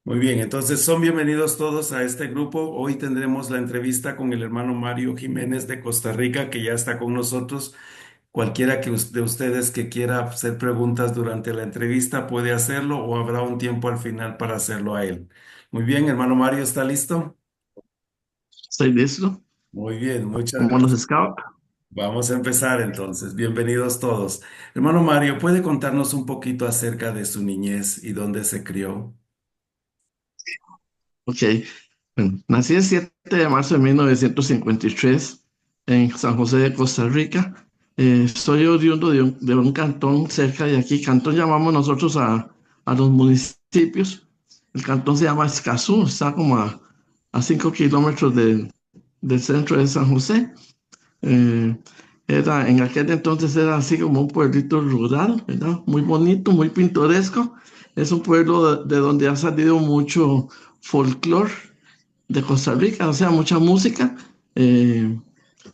Muy bien, entonces son bienvenidos todos a este grupo. Hoy tendremos la entrevista con el hermano Mario Jiménez de Costa Rica, que ya está con nosotros. Cualquiera de ustedes que quiera hacer preguntas durante la entrevista puede hacerlo o habrá un tiempo al final para hacerlo a él. Muy bien, hermano Mario, ¿está listo? Estoy listo, Muy bien, muchas como los gracias. scouts. Vamos a empezar entonces. Bienvenidos todos. Hermano Mario, ¿puede contarnos un poquito acerca de su niñez y dónde se crió? Ok, bueno, nací el 7 de marzo de 1953 en San José de Costa Rica. Soy oriundo de un cantón cerca de aquí. Cantón llamamos nosotros a los municipios. El cantón se llama Escazú, está como a 5 kilómetros del centro de San José. Eh, en aquel entonces era así como un pueblito rural, ¿verdad? Muy bonito, muy pintoresco. Es un pueblo de donde ha salido mucho folclore de Costa Rica, o sea, mucha música eh,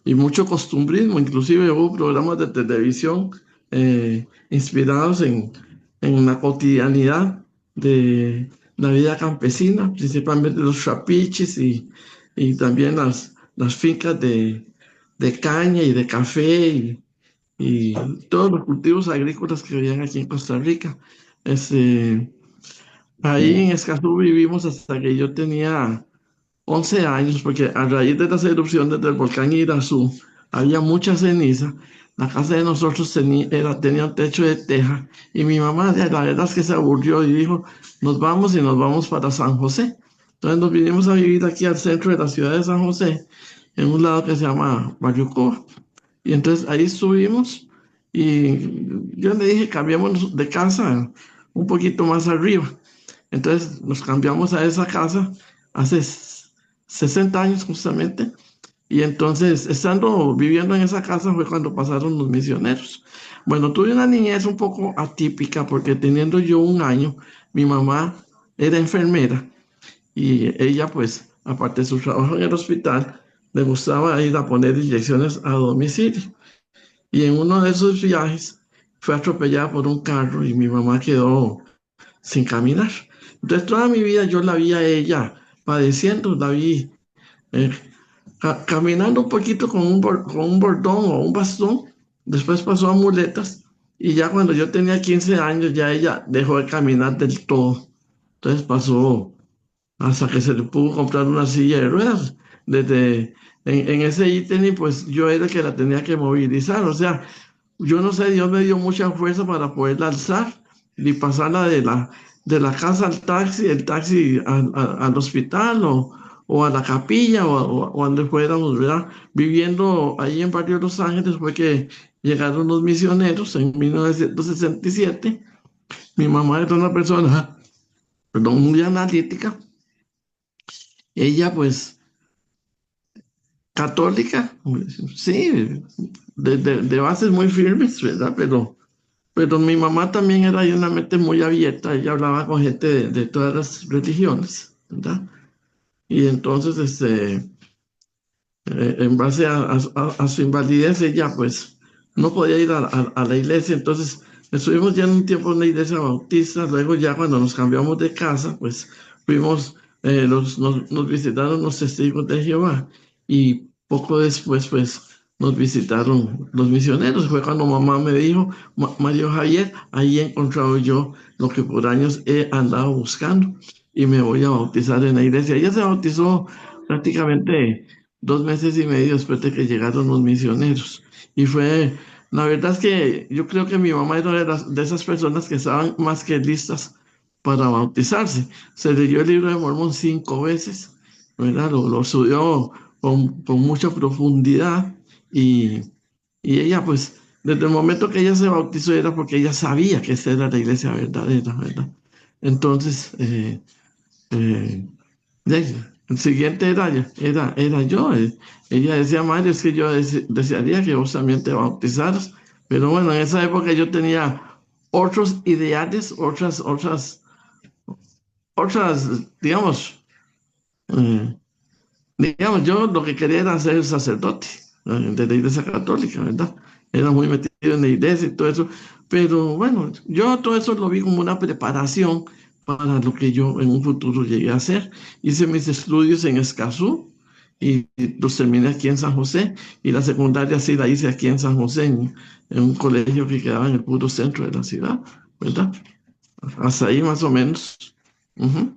y mucho costumbrismo. Inclusive hubo programas de televisión inspirados en la cotidianidad de la vida campesina, principalmente los trapiches y también las fincas de caña y de café y todos los cultivos agrícolas que habían aquí en Costa Rica. Este, ahí en Escazú vivimos hasta que yo tenía 11 años, porque a raíz de las erupciones del volcán Irazú había mucha ceniza. La casa de nosotros tenía un techo de teja y mi mamá, la verdad es que se aburrió y dijo, nos vamos y nos vamos para San José. Entonces nos vinimos a vivir aquí al centro de la ciudad de San José, en un lado que se llama Barrio Cuba. Y entonces ahí estuvimos y yo le dije, cambiémonos de casa un poquito más arriba. Entonces nos cambiamos a esa casa hace 60 años justamente. Y entonces, estando viviendo en esa casa fue cuando pasaron los misioneros. Bueno, tuve una niñez un poco atípica porque teniendo yo un año, mi mamá era enfermera y ella pues, aparte de su trabajo en el hospital, le gustaba ir a poner inyecciones a domicilio. Y en uno de esos viajes fue atropellada por un carro y mi mamá quedó sin caminar. Entonces toda mi vida yo la vi a ella padeciendo, la vi eh, caminando un poquito con un bordón o un bastón, después pasó a muletas y ya cuando yo tenía 15 años ya ella dejó de caminar del todo. Entonces pasó hasta que se le pudo comprar una silla de ruedas. En ese ítem, pues yo era el que la tenía que movilizar, o sea, yo no sé, Dios me dio mucha fuerza para poderla alzar y pasarla de la casa al taxi, el taxi al hospital o a la capilla o a donde fuéramos, ¿verdad? Viviendo ahí en Barrio Los Ángeles fue que llegaron los misioneros en 1967. Mi mamá era una persona, perdón, muy analítica. Ella pues católica, sí, de bases muy firmes, ¿verdad? Pero mi mamá también era de una mente muy abierta, ella hablaba con gente de todas las religiones, ¿verdad? Y entonces, en base a su invalidez, ella pues no podía ir a la iglesia, entonces estuvimos ya en un tiempo en la iglesia bautista, luego ya cuando nos cambiamos de casa, pues fuimos, nos visitaron los testigos de Jehová y poco después pues nos visitaron los misioneros, fue cuando mamá me dijo, Mario Javier, ahí he encontrado yo lo que por años he andado buscando y me voy a bautizar en la iglesia. Ella se bautizó prácticamente 2 meses y medio después de que llegaron los misioneros. Y la verdad es que yo creo que mi mamá era de esas personas que estaban más que listas para bautizarse. Se leyó el libro de Mormón 5 veces, ¿verdad? Lo estudió con mucha profundidad y, y ella pues, desde el momento que ella se bautizó era porque ella sabía que esa era la iglesia verdadera, ¿verdad? Entonces, eh, el siguiente era yo. Ella decía, Mario, es que yo desearía que vos también te bautizaras. Pero bueno, en esa época yo tenía otros ideales, digamos, eh, yo lo que quería era ser sacerdote de la Iglesia Católica, ¿verdad? Era muy metido en la iglesia y todo eso. Pero bueno, yo todo eso lo vi como una preparación para lo que yo en un futuro llegué a hacer. Hice mis estudios en Escazú y los terminé aquí en San José, y la secundaria sí la hice aquí en San José, en un colegio que quedaba en el puro centro de la ciudad, ¿verdad? Hasta ahí más o menos. Ujú.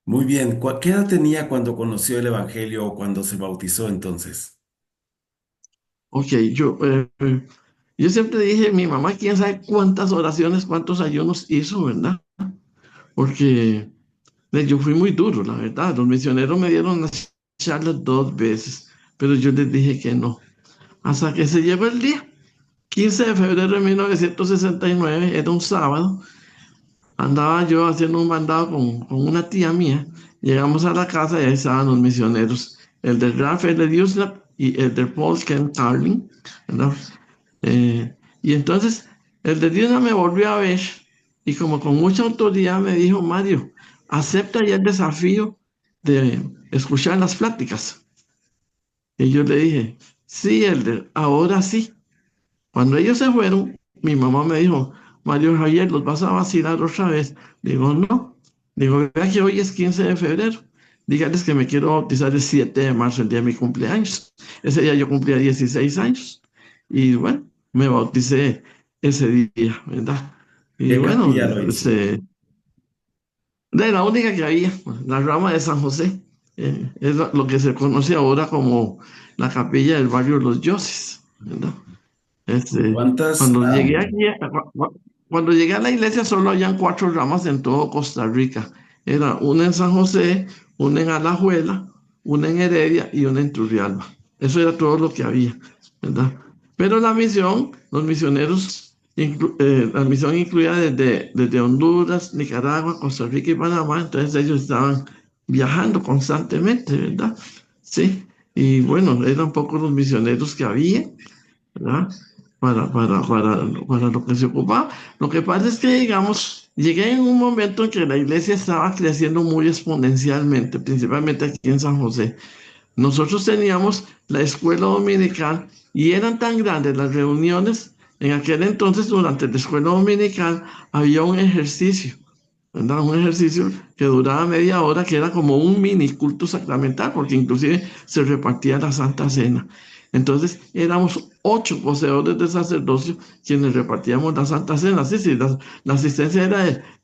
Muy bien. ¿Qué edad tenía cuando conoció el Evangelio o cuando se bautizó entonces? Ok, yo siempre dije, mi mamá, quién sabe cuántas oraciones, cuántos ayunos hizo, ¿verdad? Porque yo fui muy duro, la verdad. Los misioneros me dieron las charlas 2 veces, pero yo les dije que no. Hasta que se llegó el día, 15 de febrero de 1969, era un sábado. Andaba yo haciendo un mandado con una tía mía. Llegamos a la casa y ahí estaban los misioneros, el del Ralph L. Dewsnap y el del Paul Ken Carlin, ¿verdad? Y entonces el de Dewsnap me volvió a ver y como con mucha autoridad me dijo, Mario, acepta ya el desafío de escuchar las pláticas. Y yo le dije, sí, Elder, ahora sí. Cuando ellos se fueron, mi mamá me dijo, Mario Javier, ¿los vas a vacilar otra vez? Digo, no. Digo, vea que hoy es 15 de febrero. Dígales que me quiero bautizar el 7 de marzo, el día de mi cumpleaños. Ese día yo cumplía 16 años. Y bueno, me bauticé ese día, ¿verdad? Y ¿Qué bueno, capilla lo hizo? de la única que había, la rama de San José. Es lo que se conoce ahora como la capilla del barrio Los Yoses, ¿verdad? Este, ¿Cuántas? cuando llegué aquí, cuando llegué a la iglesia solo habían 4 ramas en todo Costa Rica. Era una en San José, una en Alajuela, una en Heredia y una en Turrialba. Eso era todo lo que había, ¿verdad? Pero la misión, los misioneros, la misión incluía desde Honduras, Nicaragua, Costa Rica y Panamá, entonces ellos estaban viajando constantemente, ¿verdad? Sí, y bueno, eran pocos los misioneros que había, ¿verdad? Para lo que se ocupaba. Lo que pasa es que, digamos, llegué en un momento en que la iglesia estaba creciendo muy exponencialmente, principalmente aquí en San José. Nosotros teníamos la escuela dominical y eran tan grandes las reuniones. En aquel entonces, durante la escuela dominical, había un ejercicio, ¿verdad? Un ejercicio que duraba media hora, que era como un mini culto sacramental, porque inclusive se repartía la Santa Cena. Entonces éramos 8 poseedores de sacerdocio quienes repartíamos la Santa Cena. Sí, sí, la asistencia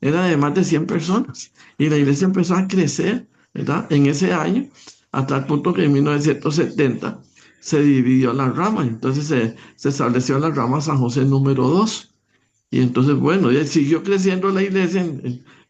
era de más de 100 personas. Y la iglesia empezó a crecer, ¿verdad? En ese año, hasta el punto que en 1970 se dividió la rama. Entonces se estableció la rama San José número 2. Y entonces, bueno, ya siguió creciendo la iglesia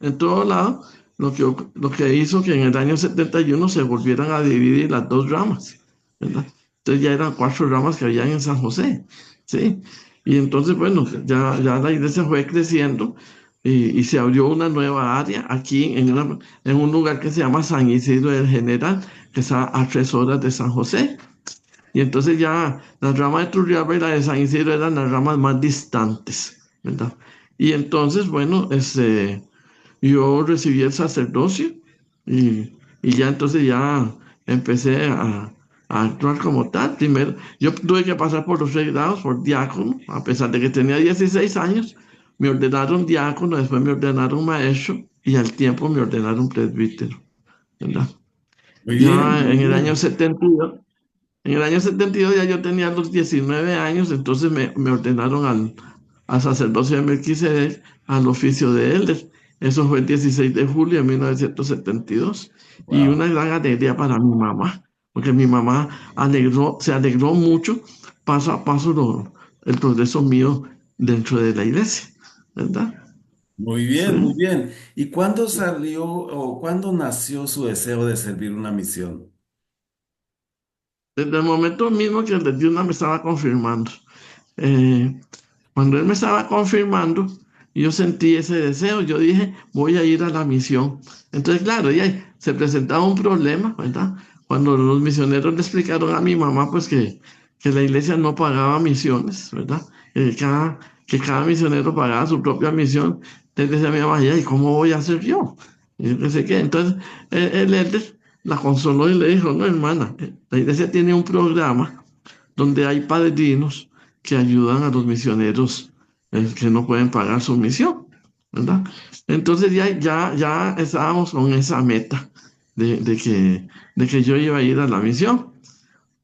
en todo lado, lo que hizo que en el año 71 se volvieran a dividir las 2 ramas, ¿verdad? Entonces ya eran 4 ramas que habían en San José, ¿sí? Y entonces, bueno, ya la iglesia fue creciendo y se abrió una nueva área aquí en un lugar que se llama San Isidro del General, que está a 3 horas de San José. Y entonces ya la rama de Turrialba y la de San Isidro eran las ramas más distantes, ¿verdad? Y entonces, bueno, yo recibí el sacerdocio y ya entonces ya empecé a actuar como tal. Primero, yo tuve que pasar por los 6 grados, por diácono, a pesar de que tenía 16 años, me ordenaron diácono, después me ordenaron maestro y al tiempo me ordenaron presbítero, ¿verdad? Muy bien, Ya muy bien. en el año 72 ya yo tenía los 19 años, entonces me ordenaron al sacerdocio de Melquisedec, al oficio de Elder. Eso fue el 16 de julio de 1972. Y Wow. una gran alegría para mi mamá, porque mi mamá se alegró mucho paso a paso el progreso mío dentro de la iglesia, ¿verdad? Muy Sí. bien, muy bien. ¿Y cuándo salió o cuándo nació su deseo de servir una misión? Desde el momento mismo que el de Dios me estaba confirmando. Eh, Cuando él me estaba confirmando, yo sentí ese deseo, yo dije, voy a ir a la misión. Entonces, claro, ya se presentaba un problema, ¿verdad? Cuando los misioneros le explicaron a mi mamá, pues que la iglesia no pagaba misiones, ¿verdad? Que cada misionero pagaba su propia misión. Entonces decía mi mamá, ¿y cómo voy a hacer yo? Y yo qué sé qué. Entonces, el él la consoló y le dijo, no, hermana, la iglesia tiene un programa donde hay padrinos que ayudan a los misioneros que no pueden pagar su misión. ¿verdad? Entonces ya estábamos con esa meta de que yo iba a ir a la misión.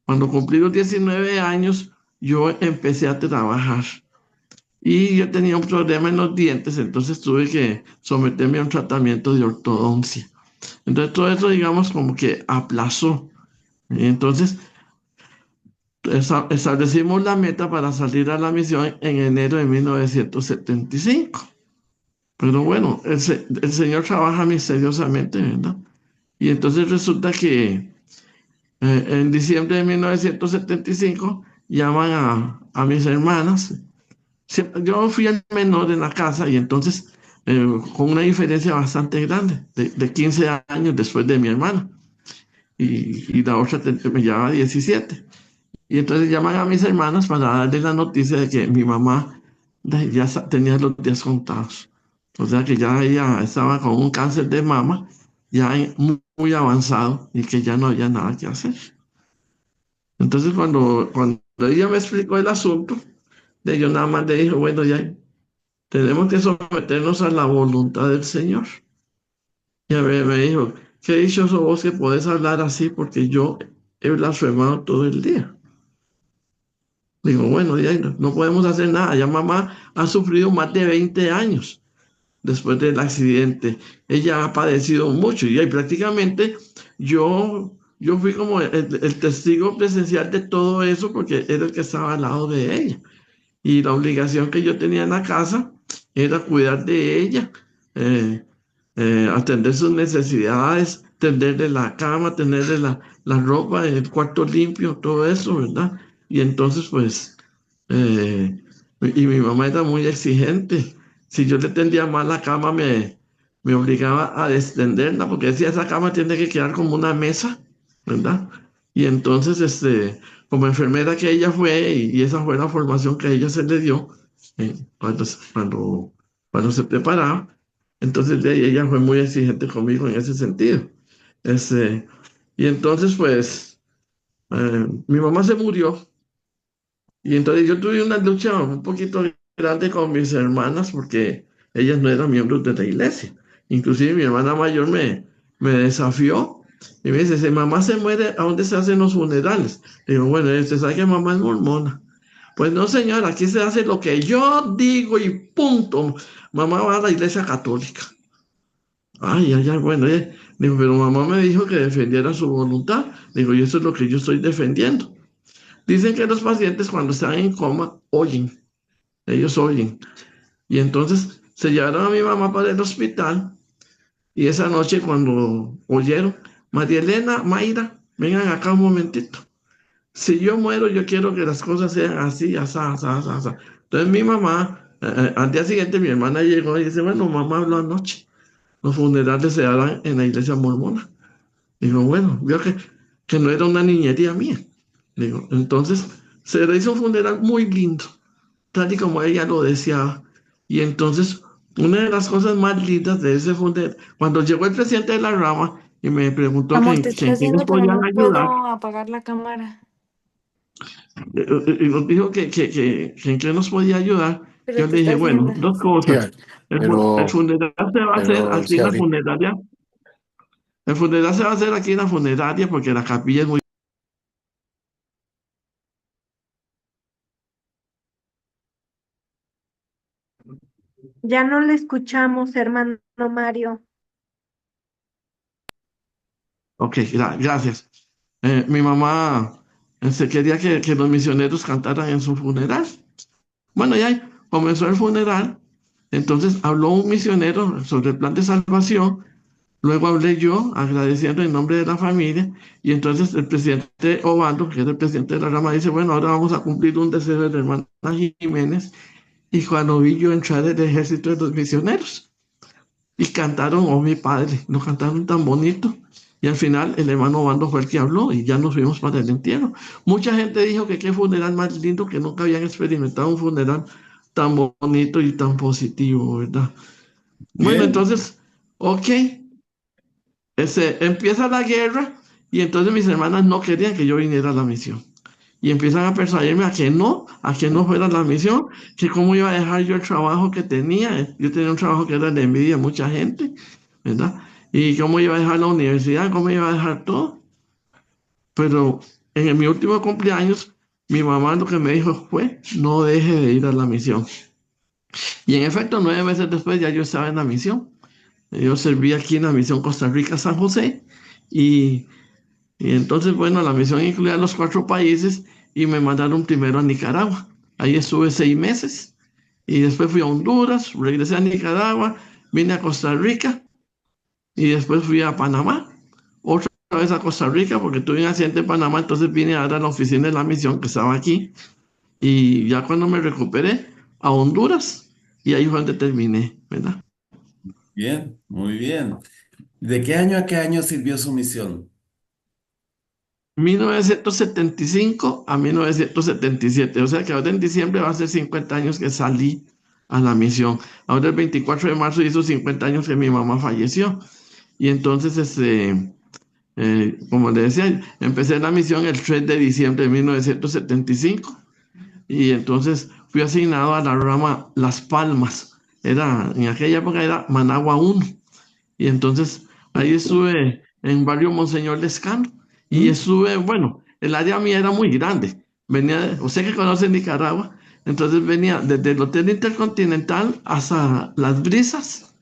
Cuando cumplí los 19 años, yo empecé a trabajar y yo tenía un problema en los dientes, entonces tuve que someterme a un tratamiento de ortodoncia. Entonces todo eso, digamos, como que aplazó. Y entonces establecimos la meta para salir a la misión en enero de 1975. Pero bueno, el Señor trabaja misteriosamente, ¿verdad? Y entonces resulta que en diciembre de 1975 llaman a mis hermanas. Yo fui el menor en la casa y entonces con una diferencia bastante grande, de 15 años después de mi hermana. Y la otra me llevaba 17. Y entonces llaman a mis hermanas para darles la noticia de que mi mamá ya tenía los días contados. O sea que ya ella estaba con un cáncer de mama ya muy avanzado y que ya no había nada que hacer. Entonces cuando ella me explicó el asunto, yo nada más le dije, bueno, ya tenemos que someternos a la voluntad del Señor. Y a ver, me dijo, qué dichoso vos que podés hablar así porque yo he blasfemado todo el día. Digo, bueno, ya no podemos hacer nada. Ya mamá ha sufrido más de 20 años después del accidente. Ella ha padecido mucho y ahí prácticamente yo fui como el testigo presencial de todo eso porque era el que estaba al lado de ella. Y la obligación que yo tenía en la casa era cuidar de ella, eh, atender sus necesidades, tenderle la cama, tenerle la ropa, el cuarto limpio, todo eso, ¿verdad? Y entonces, pues, eh, y mi mamá era muy exigente. Si yo le tendía mal la cama, me obligaba a extenderla, porque decía, esa cama tiene que quedar como una mesa, ¿verdad? Y entonces, como enfermera que ella fue, y esa fue la formación que a ella se le dio, cuando se preparaba, entonces de ahí ella fue muy exigente conmigo en ese sentido. Este, y entonces, pues, mi mamá se murió y entonces yo tuve una lucha un poquito grande con mis hermanas porque ellas no eran miembros de la iglesia. Inclusive mi hermana mayor me desafió y me dice, si mamá se muere, ¿a dónde se hacen los funerales? Le digo, bueno, usted sabe que mamá es mormona. Pues no, señora, aquí se hace lo que yo digo y punto. Mamá va a la iglesia católica. Ay, ay, ay, bueno, digo, pero mamá me dijo que defendiera su voluntad. Digo, y eso es lo que yo estoy defendiendo. Dicen que los pacientes cuando están en coma oyen, ellos oyen. Y entonces se llevaron a mi mamá para el hospital y esa noche cuando oyeron, María Elena, Mayra, vengan acá un momentito. Si yo muero, yo quiero que las cosas sean así, asá, asá, asá, asá. Entonces mi mamá, al día siguiente mi hermana llegó y dice, bueno, mamá habló anoche. Los funerales se harán en la iglesia mormona. Digo, bueno, vio que no era una niñería mía. Digo, entonces se le hizo un funeral muy lindo, tal y como ella lo deseaba. Y entonces, una de las cosas más lindas de ese funeral, cuando llegó el presidente de la rama y me preguntó Amor, te que en estás qué nos yendo, pero podían no ayudar, puedo apagar la cámara. y nos dijo que en qué nos podía ayudar, Pero yo te le dije, estás bueno, yendo. dos Sí, cosas. El pero, funeral se va a hacer pero aquí sí, en la ahorita, funeraria. El funeral se va a hacer aquí en la funeraria porque la capilla es muy... Ya no le escuchamos, hermano Mario. Ok, gracias. Mi mamá se quería que los misioneros cantaran en su funeral. Bueno, ya comenzó el funeral. Entonces habló un misionero sobre el plan de salvación. Luego hablé yo agradeciendo en nombre de la familia. Y entonces el presidente Obando, que es el presidente de la rama, dice, bueno, ahora vamos a cumplir un deseo de la hermana Jiménez. Y cuando vi yo entrar el ejército de los misioneros. Y cantaron, oh mi padre, lo cantaron tan bonito. Y al final el hermano Bando fue el que habló y ya nos fuimos para el entierro. Mucha gente dijo que qué funeral más lindo, que nunca habían experimentado un funeral tan bonito y tan positivo, ¿verdad? Bueno, Bien. entonces, ok, empieza la guerra y entonces mis hermanas no querían que yo viniera a la misión. y empiezan a persuadirme a que no fuera a la misión, que cómo iba a dejar yo el trabajo que tenía. Yo tenía un trabajo que era de envidia a mucha gente, ¿verdad? Y cómo iba a dejar la universidad, cómo iba a dejar todo. Pero en mi último cumpleaños, mi mamá lo que me dijo fue, no deje de ir a la misión. Y en efecto, 9 meses después ya yo estaba en la misión. Yo serví aquí en la misión Costa Rica San José y, y entonces, bueno, la misión incluía los 4 países y me mandaron primero a Nicaragua. Ahí estuve 6 meses y después fui a Honduras, regresé a Nicaragua, vine a Costa Rica y después fui a Panamá. Otra vez a Costa Rica porque tuve un accidente en Panamá, entonces vine a dar a la oficina de la misión que estaba aquí y ya cuando me recuperé a Honduras y ahí fue donde terminé, ¿verdad? Bien, muy bien. ¿De qué año a qué año sirvió su misión? 1975 a 1977, o sea que ahora en diciembre va a ser 50 años que salí a la misión. Ahora el 24 de marzo hizo 50 años que mi mamá falleció. Y entonces, como le decía, empecé la misión el 3 de diciembre de 1975 y entonces fui asignado a la rama Las Palmas. En aquella época era Managua 1. Y entonces ahí estuve en barrio Monseñor Lescano y ¿Mm? estuve, bueno, el área mía era muy grande. Usted que conoce Nicaragua, entonces venía desde el Hotel Intercontinental hasta Las Brisas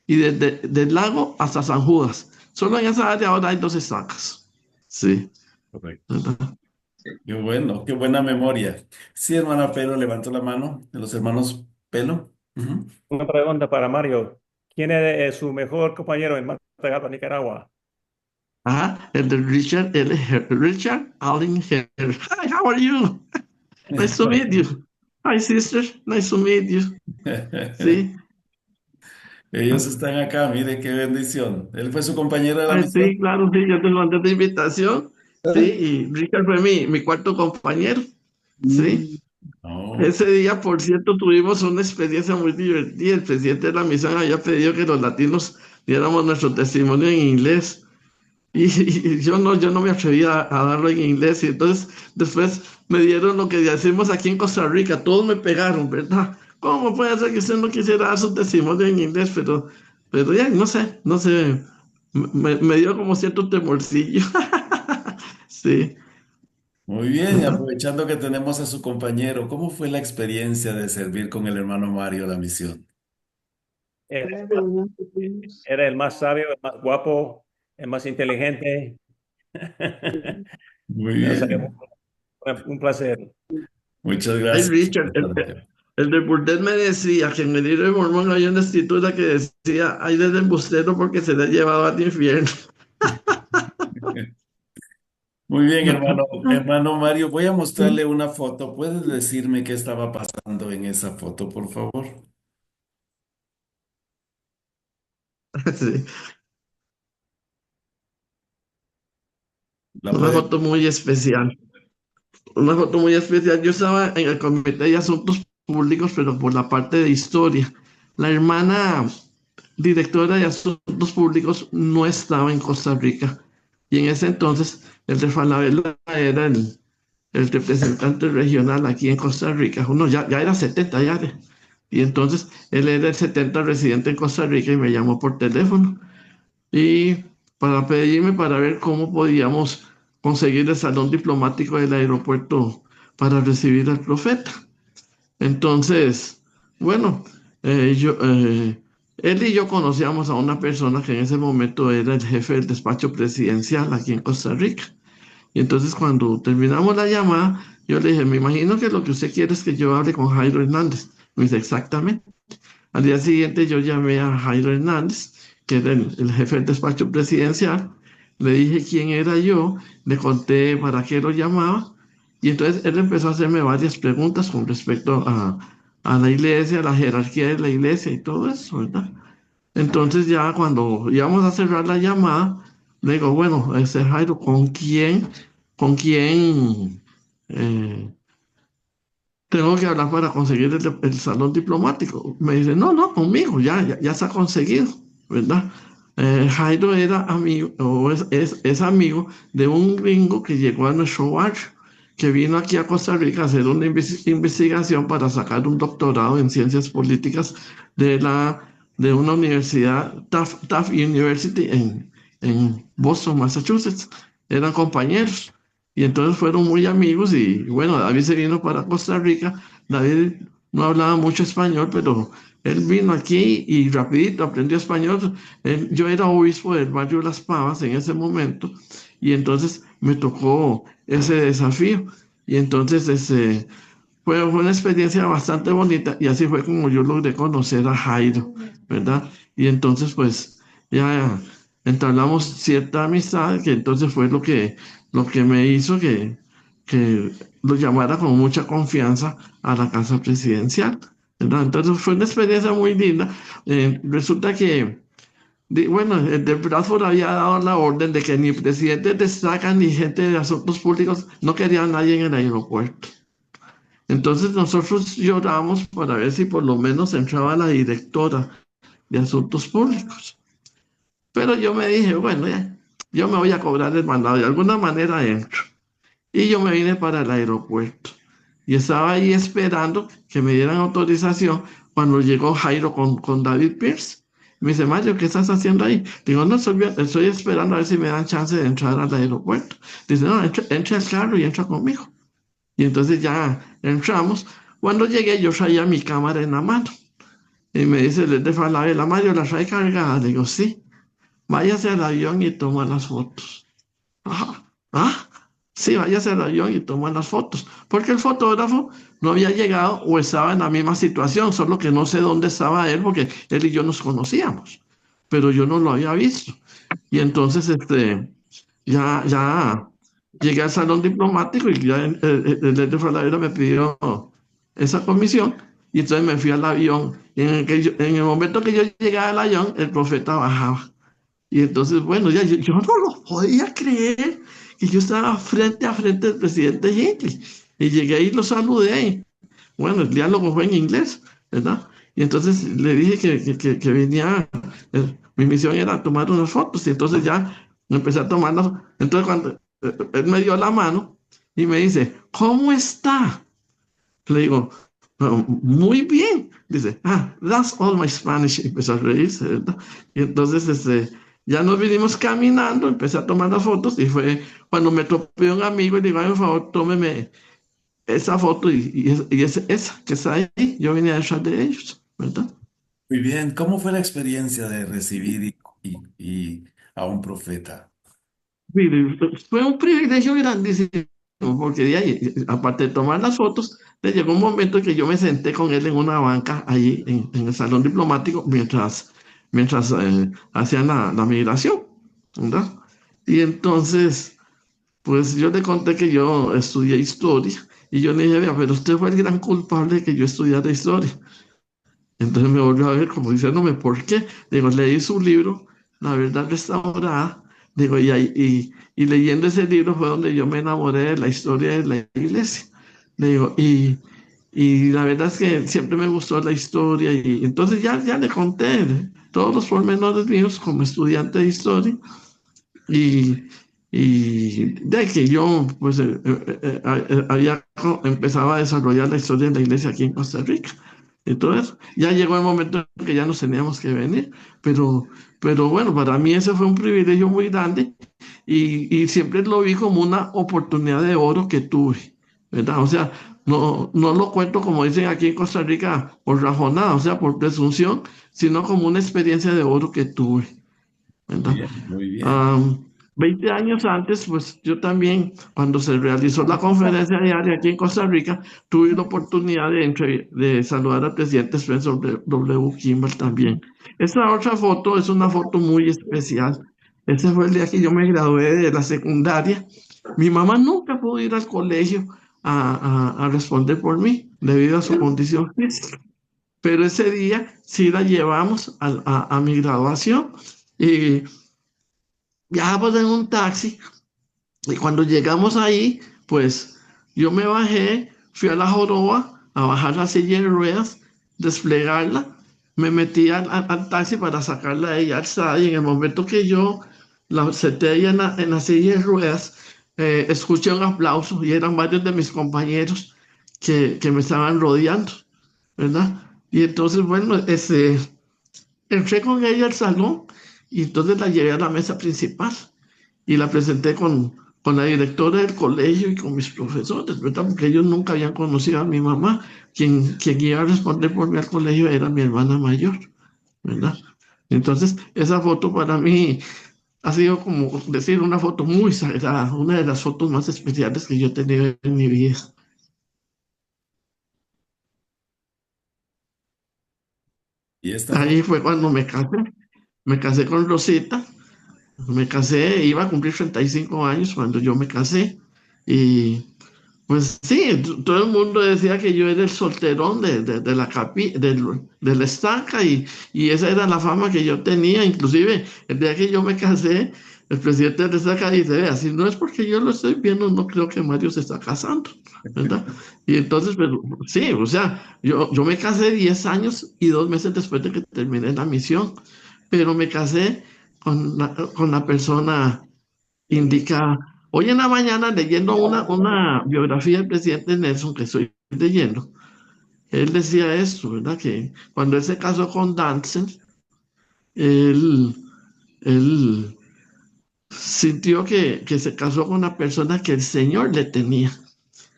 y desde del lago hasta San Judas. Solo en esa área ahora hay 2 estacas. Sí, Correcto. ¿verdad? Qué bueno, qué buena memoria. Sí, hermana Pelo, levantó la mano de los hermanos Pelo. Ujú. Una pregunta para Mario. ¿Quién es su mejor compañero en Matagalpa, Nicaragua? Ajá, el de Richard Allen Herr. Hi, how are you? Nice to meet you. Hi, sister. Nice to meet you. Sí. Ellos están acá, mire qué bendición. Él fue su compañero de la Ay, misión. sí, claro, sí, yo te mandé de invitación. Sí, ¿Ah? y Richard fue mi cuarto compañero. Sí. Mm. Oh, Ese día, por cierto, tuvimos una experiencia muy divertida. El presidente de la misión había pedido que los latinos diéramos nuestro testimonio en inglés. Y yo no me atrevía a darlo en inglés. Y entonces después me dieron lo que decimos aquí en Costa Rica. Todos me pegaron, ¿verdad? ¿Cómo puede ser que usted no quisiera dar su testimonio en inglés? Pero ya, no sé. Me dio como cierto temorcillo. Sí. muy bien, y ¿Verdad? aprovechando que tenemos a su compañero, ¿cómo fue la experiencia de servir con el hermano Mario a la misión? Era era el más sabio, el más guapo, el más inteligente. Muy O sea, bien, un placer. muchas Ay, gracias. Richard, el de Burdett me decía que en el libro de Mormón hay una escritura que decía, ay del embustero porque se le ha llevado al infierno. Muy bien, hermano Mario, voy a mostrarle una foto. ¿Puedes decirme qué estaba pasando en esa foto, por favor? Sí. ¿La Una puede? foto muy especial. Una foto muy especial. Yo estaba en el Comité de Asuntos Públicos, pero por la parte de historia. La hermana directora de Asuntos Públicos no estaba en Costa Rica. Y en ese entonces, el de Falabella era el representante regional aquí en Costa Rica. Uno ya era 70 ya. Y entonces, él era el 70 residente en Costa Rica y me llamó por teléfono y para pedirme para ver cómo podíamos conseguir el salón diplomático del aeropuerto para recibir al profeta. Entonces, bueno, él y yo conocíamos a una persona que en ese momento era el jefe del despacho presidencial aquí en Costa Rica. Y entonces cuando terminamos la llamada, yo le dije, me imagino que lo que usted quiere es que yo hable con Jairo Hernández. Me dice, exactamente. Al día siguiente yo llamé a Jairo Hernández, que era el jefe del despacho presidencial, le dije quién era yo, le conté para qué lo llamaba, y entonces él empezó a hacerme varias preguntas con respecto a la iglesia, a la jerarquía de la iglesia y todo eso, ¿verdad? Entonces ya cuando íbamos a cerrar la llamada, le digo, bueno, Jairo, con quién eh, tengo que hablar para conseguir el salón diplomático? Me dice, no, conmigo, ya está conseguido, ¿verdad? Jairo era amigo, o es amigo de un gringo que llegó a nuestro barrio, que vino aquí a Costa Rica a hacer una investigación para sacar un doctorado en ciencias políticas de, de una universidad, Taft University, en Boston, Massachusetts. Eran compañeros. Y entonces fueron muy amigos y bueno, David se vino para Costa Rica. David no hablaba mucho español, pero él vino aquí y rapidito aprendió español. Yo era obispo del barrio Las Pavas en ese momento y entonces me tocó ese desafío. Y entonces fue una experiencia bastante bonita y así fue como yo logré conocer a Jairo, ¿verdad? Y entonces pues ya entablamos cierta amistad que entonces fue lo que me hizo que lo llamara con mucha confianza a la casa presidencial, ¿verdad? Entonces fue una experiencia muy linda. Resulta que bueno, el de Bradford había dado la orden de que ni presidentes de SACA ni gente de asuntos públicos no quería a nadie en el aeropuerto. Entonces nosotros lloramos para ver si por lo menos entraba la directora de asuntos públicos. Pero yo me dije, bueno, ya, yo me voy a cobrar el mandado, de alguna manera entro. Y yo me vine para el aeropuerto. Y estaba ahí esperando que me dieran autorización cuando llegó Jairo con David Pierce. Me dice, Mario, ¿qué estás haciendo ahí? Digo, no, estoy esperando a ver si me dan chance de entrar al aeropuerto. Dice, no, entra al carro y entra conmigo. Y entonces ya entramos. Cuando llegué, yo traía mi cámara en la mano. Y me dice el de Falabella, Mario, ¿la trae cargada? Le digo, sí. Váyase al avión y toma las fotos. Ajá. Ah, sí, váyase al avión y toma las fotos. Porque el fotógrafo no había llegado o estaba en la misma situación, solo que no sé dónde estaba él, porque él y yo nos conocíamos. Pero yo no lo había visto. Y entonces, ya llegué al salón diplomático y ya el de Falabella me pidió esa comisión y entonces me fui al avión. Y en el momento que yo llegué al avión, el profeta bajaba. Y entonces, bueno, ya yo no lo podía creer que yo estaba frente a frente del presidente Hinckley. Y llegué y lo saludé. Bueno, el diálogo fue en inglés, ¿verdad? Y entonces le dije que venía, mi misión era tomar unas fotos y entonces ya empecé a tomarlas. Entonces cuando él me dio la mano y me dice, ¿cómo está? Le digo, "Oh, muy bien". Dice, that's all my Spanish. Y empezó a reírse, ¿verdad? Y entonces ya nos vinimos caminando, empecé a tomar las fotos y fue cuando me topé un amigo y le digo, ay, por favor, tómeme esa foto y esa que está ahí, yo venía detrás de ellos, ¿verdad? Muy bien, ¿cómo fue la experiencia de recibir y a un profeta? Mire, fue un privilegio grandísimo, porque de ahí, aparte de tomar las fotos, le llegó un momento en que yo me senté con él en una banca allí en el salón diplomático mientras hacían la migración, ¿verdad? Y entonces, pues yo le conté que yo estudié historia y yo le dije, vea, pero usted fue el gran culpable de que yo estudiara historia. Entonces me volvió a ver como diciéndome, ¿por qué? Digo, leí su libro, La Verdad Restaurada, digo, y leyendo ese libro fue donde yo me enamoré de la historia de la iglesia. Le digo, y la verdad es que siempre me gustó la historia y entonces ya le conté todos los pormenores míos como estudiante de historia y, y de que yo pues empezado a desarrollar la historia de la iglesia aquí en Costa Rica. Entonces, ya llegó el momento en que ya nos teníamos que venir, pero, pero bueno, para mí ese fue un privilegio muy grande y siempre lo vi como una oportunidad de oro que tuve, ¿verdad? O sea, no lo cuento como dicen aquí en Costa Rica por rajonada, o sea, por presunción, sino como una experiencia de oro que tuve, ¿verdad? Bien, muy bien. Am, 20 años antes, pues yo también, cuando se realizó la conferencia diaria aquí en Costa Rica, tuve la oportunidad de saludar al presidente Spencer W. Kimball también. Esta otra foto es una foto muy especial. Ese fue el día que yo me gradué de la secundaria. Mi mamá nunca pudo ir al colegio a responder por mí debido a su condición física, pero ese día sí la llevamos a mi graduación. Y viajamos en un taxi y cuando llegamos ahí, pues yo me bajé, fui a la joroba a bajar la silla de ruedas, desplegarla, me metí al taxi para sacarla de ella alzada y en el momento que yo la senté ella en la silla de ruedas, escuché un aplauso y eran varios de mis compañeros que me estaban rodeando, ¿verdad? Y entonces, bueno, entré con ella al salón y entonces la llevé a la mesa principal y la presenté con la directora del colegio y con mis profesores, ¿verdad? Porque ellos nunca habían conocido a mi mamá. Quien iba a responder por mí al colegio era mi hermana mayor, ¿verdad? Entonces, esa foto para mí ha sido como decir una foto muy sagrada, una de las fotos más especiales que yo he tenido en mi vida. Y esta Ahí foto, fue cuando me casé con Rosita. Me casé, iba a cumplir 35 años cuando yo me casé. Y pues sí, todo el mundo decía que yo era el solterón de la de la estaca y esa era la fama que yo tenía. Inclusive el día que yo me casé, el presidente de la estaca dice, vea, si no es porque yo lo estoy viendo, no creo que Mario se está casando, ¿verdad? Y entonces, pero, sí, o sea, yo me casé 10 años y 2 meses después de que terminé la misión, pero me casé con la persona indicada. Hoy en la mañana, leyendo una biografía del presidente Nelson que estoy leyendo, él decía esto, ¿verdad? Que cuando él se casó con Dantzen, él, él sintió que se casó con una persona que el Señor le tenía.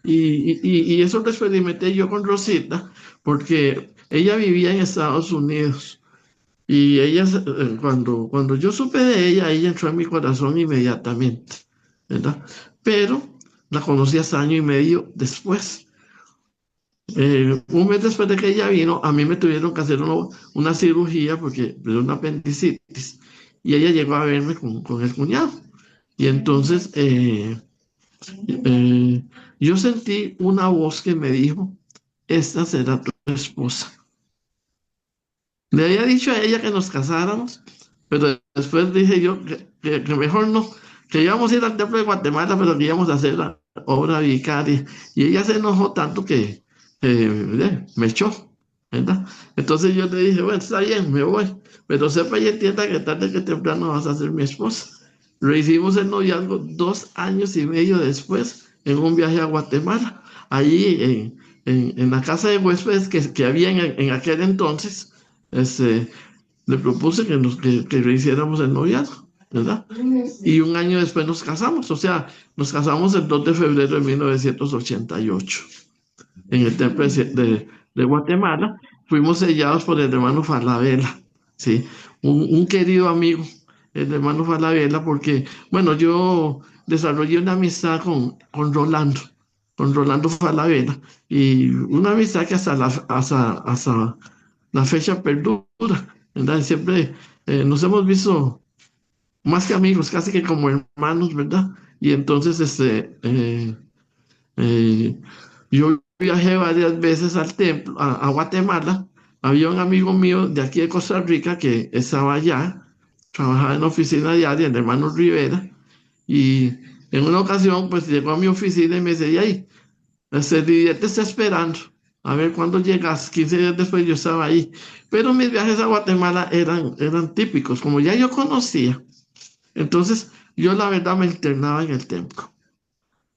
Y eso lo experimenté yo con Rosita, porque ella vivía en Estados Unidos. Y ella, cuando yo supe de ella entró en mi corazón inmediatamente, ¿verdad? Pero la conocí hasta año y medio después. Un mes después de que ella vino, a mí me tuvieron que hacer una cirugía porque de una apendicitis. Y ella llegó a verme con el cuñado. Y entonces eh, yo sentí una voz que me dijo, esta será tu esposa. Le había dicho a ella que nos casáramos, pero después dije yo que mejor no, que íbamos a ir al templo de Guatemala, pero que íbamos a hacer la obra vicaria. Y ella se enojó tanto que me echó, ¿verdad? Entonces yo le dije, bueno, está bien, me voy, pero sepa y entienda que tarde que temprano vas a ser mi esposa. Lo hicimos el noviazgo 2 años y medio después en un viaje a Guatemala, allí en la casa de huéspedes que había en aquel entonces. Este, Le propuse que lo hiciéramos el noviazgo, ¿verdad? Y un año después nos casamos, o sea, nos casamos el 2 de febrero de 1988 en el templo de Guatemala. Fuimos sellados por el hermano Falabella, ¿sí? Un querido amigo, el hermano Falabella, porque, bueno, yo desarrollé una amistad con Rolando Falabella, y una amistad que hasta la fecha perdura, ¿verdad? Siempre nos hemos visto más que amigos, casi que como hermanos, ¿verdad? Y entonces, eh, yo viajé varias veces al templo, a Guatemala. Había un amigo mío de aquí de Costa Rica que estaba allá, trabajaba en la oficina diaria, el hermano Rivera, y en una ocasión, pues llegó a mi oficina y me decía, "Y ahí, Lidia te está esperando. A ver cuándo llegas." 15 días después yo estaba ahí. Pero mis viajes a Guatemala eran típicos, como ya yo conocía. Entonces, yo la verdad me internaba en el templo.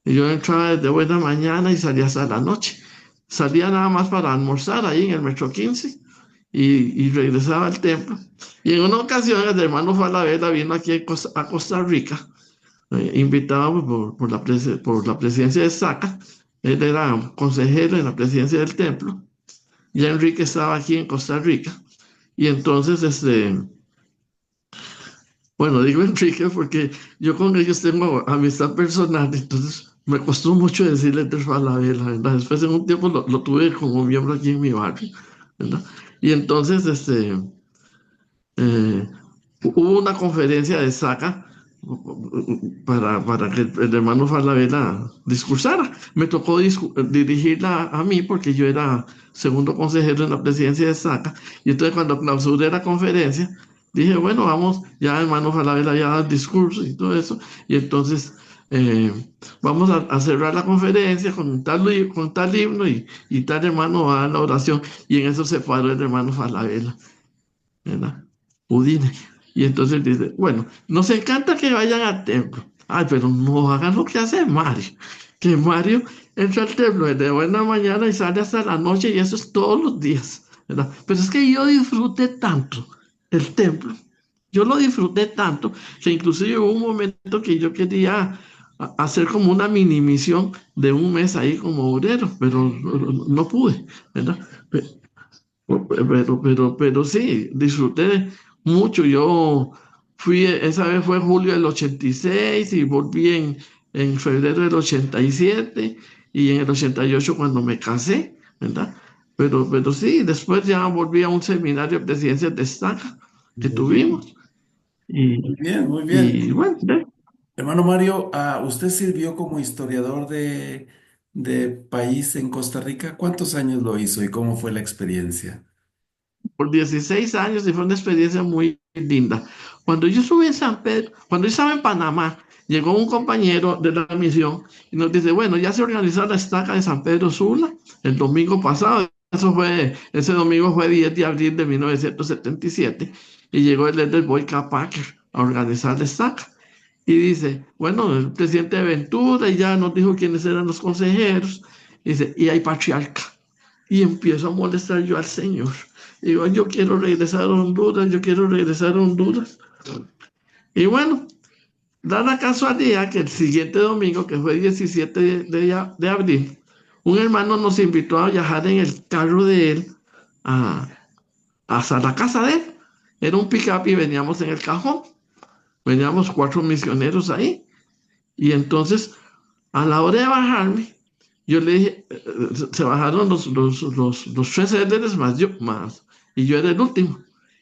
Y yo entraba desde buena mañana y salía hasta la noche. Salía nada más para almorzar ahí en el Metro 15 y regresaba al templo. Y en una ocasión el hermano Falabella vino aquí a Costa Rica, invitado por la presidencia de SACA. Él era consejero en la presidencia del templo. Ya Enrique estaba aquí en Costa Rica. Y entonces, bueno, digo Enrique porque yo con ellos tengo amistad personal, entonces me costó mucho decirle de Falabella, ¿verdad? Después en un tiempo lo tuve como miembro aquí en mi barrio, ¿verdad? Y entonces, eh, hubo una conferencia de SACA para que el hermano Falabella discursara. Me tocó dirigirla a mí porque yo era segundo consejero en la presidencia de SACA. Y entonces cuando clausuré la conferencia, dije, bueno, vamos, ya hermano Falabella ya da el discurso y todo eso. Y entonces vamos a cerrar la conferencia con tal himno y tal hermano va a la oración. Y en eso se paró el hermano Falabella, ¿verdad? Udine. Y entonces dice, bueno, nos encanta que vayan al templo, Ay, pero no hagan lo que hace Mario. Que Mario entra al templo de buena mañana y sale hasta la noche y eso es todos los días, ¿verdad? Pero es que yo disfruté tanto el templo. Yo lo disfruté tanto que inclusive hubo un momento que yo quería hacer como una mini misión de un mes ahí como obrero, pero no pude, ¿verdad? Pero sí, disfruté mucho. Yo fui, esa vez fue julio del 86 y volví en febrero del 87 y en el 88 cuando me casé, ¿verdad? Pero sí, después ya volví a un seminario de presidencias de Estado que Muy bien, tuvimos muy y, bien, muy bien. y bueno, Hermano Mario, ¿usted sirvió como historiador de país en Costa Rica? ¿Cuántos años lo hizo y cómo fue la experiencia? por 16 años y fue una experiencia muy linda. Cuando yo estuve en San Pedro, cuando yo estaba en Panamá, llegó un compañero de la misión y nos dice, bueno, ya se organizó la estaca de San Pedro Sula el domingo pasado. Ese domingo fue 10 de abril de 1977 y llegó el del Boyka Packer a organizar la estaca. Y dice, bueno, el presidente de Ventura y ya nos dijo quiénes eran los consejeros. Dice, y hay patriarca. Y empiezo a molestar yo al Señor. Digo, yo quiero regresar a Honduras, yo quiero regresar a Honduras. Y bueno, da la casualidad que el siguiente domingo, que fue 17 de abril, un hermano nos invitó a viajar en el carro de él a, hasta la casa de él. Era un pick-up y veníamos en el cajón. Veníamos 4 misioneros ahí. Y entonces, a la hora de bajarme, yo le dije, se bajaron los 3 líderes más yo, más, y yo era el último.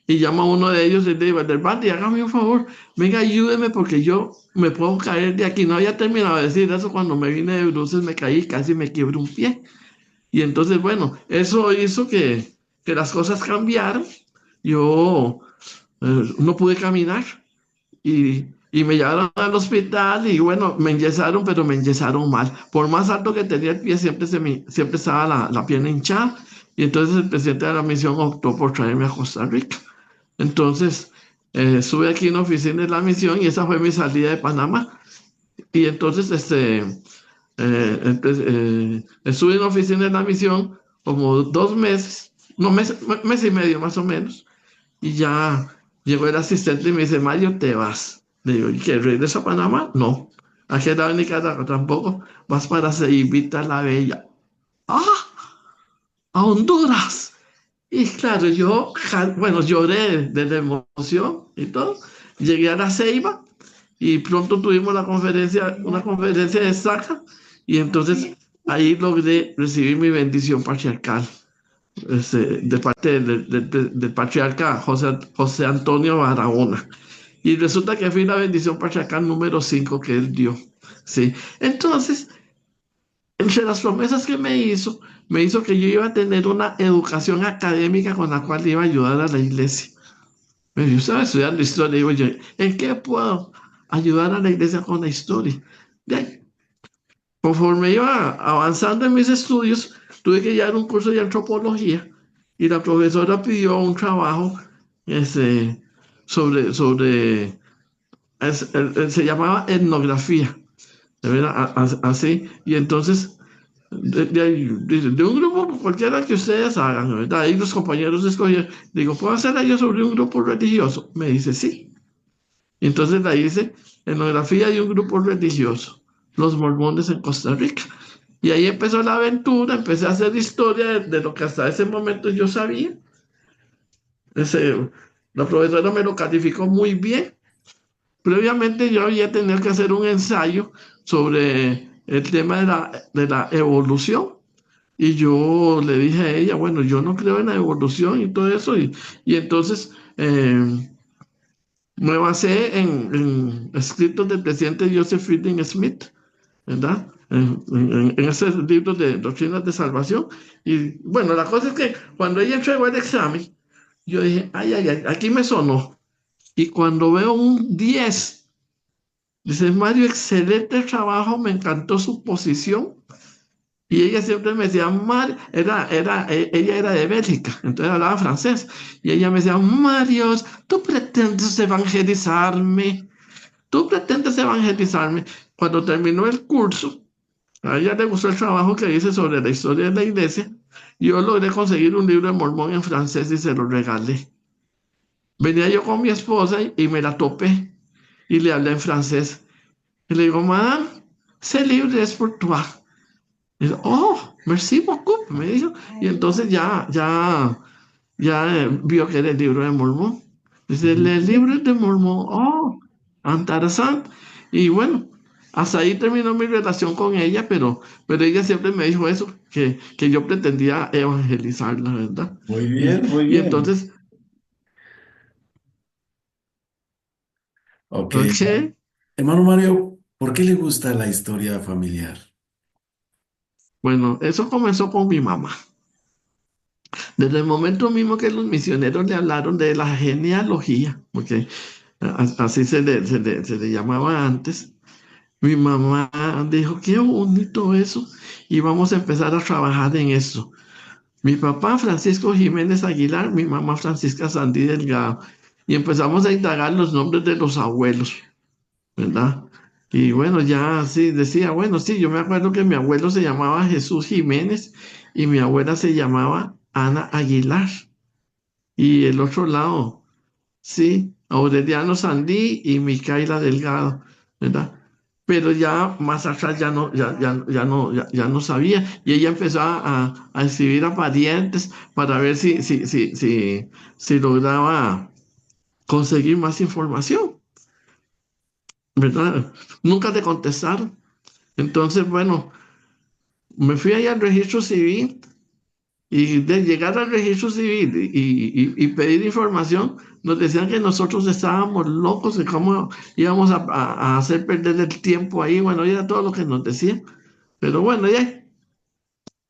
Y llama a uno de ellos y le digo, del Bandi, hágame un favor, venga, ayúdeme porque yo me puedo caer de aquí. No había terminado de decir eso cuando me vine de bruces, me caí, casi me quiebro un pie. Y entonces, bueno, eso hizo que las cosas cambiaran. Yo no pude caminar y me llevaron al hospital y bueno, me enyesaron, pero me enyesaron mal. Por más alto que tenía el pie, siempre estaba la pierna hinchada. Y entonces el presidente de la misión optó por traerme a Costa Rica. Entonces, estuve aquí en la oficina de la misión y esa fue mi salida de Panamá. Y entonces, estuve en la oficina de la misión como 2 meses, no, mes y medio más o menos. Y ya llegó el asistente y me dice, Mario, te vas. Le digo, ¿y qué? ¿Regreso a Panamá? No. ¿A qué lado de Nicaragua? Tampoco. Vas para Ceibita la Bella. ¡Ah! ¡A Honduras! Y claro, yo, bueno, lloré de la emoción y todo. Llegué a la Ceiba y pronto tuvimos una conferencia de Saca y entonces ahí logré recibir mi bendición patriarcal de parte del patriarca José Antonio Barahona. Y resulta que fui la bendición patriarcal número 5 que él dio. Sí. Entonces, entre las promesas que me hizo que yo iba a tener una educación académica con la cual iba a ayudar a la iglesia. Pero yo estaba estudiando historia, digo yo, ¿en qué puedo ayudar a la iglesia con la historia? De ahí, conforme iba avanzando en mis estudios, tuve que llevar un curso de antropología y la profesora pidió un trabajo este, sobre se llamaba etnografía, así, y entonces de un grupo cualquiera que ustedes hagan, ¿verdad? Ahí los compañeros escogieron, digo, ¿puedo hacerla yo sobre un grupo religioso? Me dice, sí. Y entonces la hice, etnografía de un grupo religioso, los mormones en Costa Rica. Y ahí empezó la aventura, empecé a hacer historia de lo que hasta ese momento yo sabía. Ese, la profesora me lo calificó muy bien. Previamente yo había tenido que hacer un ensayo sobre el tema de la evolución. Y yo le dije a ella, bueno, yo no creo en la evolución y todo eso. Y entonces me basé en escritos del presidente Joseph Fielding Smith, ¿verdad? En ese libro de Doctrinas de Salvación. Y bueno, la cosa es que cuando ella entregó el examen, yo dije, ay, ay, ay, aquí me sonó. Y cuando veo un 10, dice, Mario, excelente trabajo, me encantó su posición. Y ella siempre me decía, Mario, ella era de Bélgica, entonces hablaba francés. Y ella me decía, Mario, tú pretendes evangelizarme. tú pretendes evangelizarme. Cuando terminó el curso, a ella le gustó el trabajo que hice sobre la historia de la iglesia. Yo logré conseguir un libro de Mormón en francés y se lo regalé. Venía yo con mi esposa y me la topé y le hablé en francés. Y le digo, madame, ce livre es pour toi. Y dice, oh, merci beaucoup, me dijo. Y entonces ya vio que era el libro de Mormón. Dice, el libro de Mormón, oh, interesante. Y bueno, hasta ahí terminó mi relación con ella, pero ella siempre me dijo eso, que yo pretendía evangelizarla, ¿verdad? Muy bien, muy Y bien. entonces, Ok. ok, Hermano Mario, ¿por qué le gusta la historia familiar? bueno, eso comenzó con mi mamá. Desde el momento mismo que los misioneros le hablaron de la genealogía, porque así se le llamaba antes, mi mamá dijo, qué bonito eso, y vamos a empezar a trabajar en eso. Mi papá Francisco Jiménez Aguilar, mi mamá Francisca Sandí Delgado, y empezamos a indagar los nombres de los abuelos, ¿verdad? Y bueno, ya sí, decía, bueno, sí, yo me acuerdo que mi abuelo se llamaba Jesús Jiménez y mi abuela se llamaba Ana Aguilar. Y el otro lado, sí, Aureliano Sandí y Micaela Delgado, ¿verdad? Pero ya más atrás ya no sabía. Y ella empezó a escribir a parientes para ver si lograba conseguir más información, ¿verdad? Nunca te contestaron. Entonces, bueno, me fui allá al registro civil. Y de llegar al registro civil y pedir información, nos decían que nosotros estábamos locos y cómo íbamos a hacer perder el tiempo ahí. Bueno, y era todo lo que nos decían. Pero bueno, ya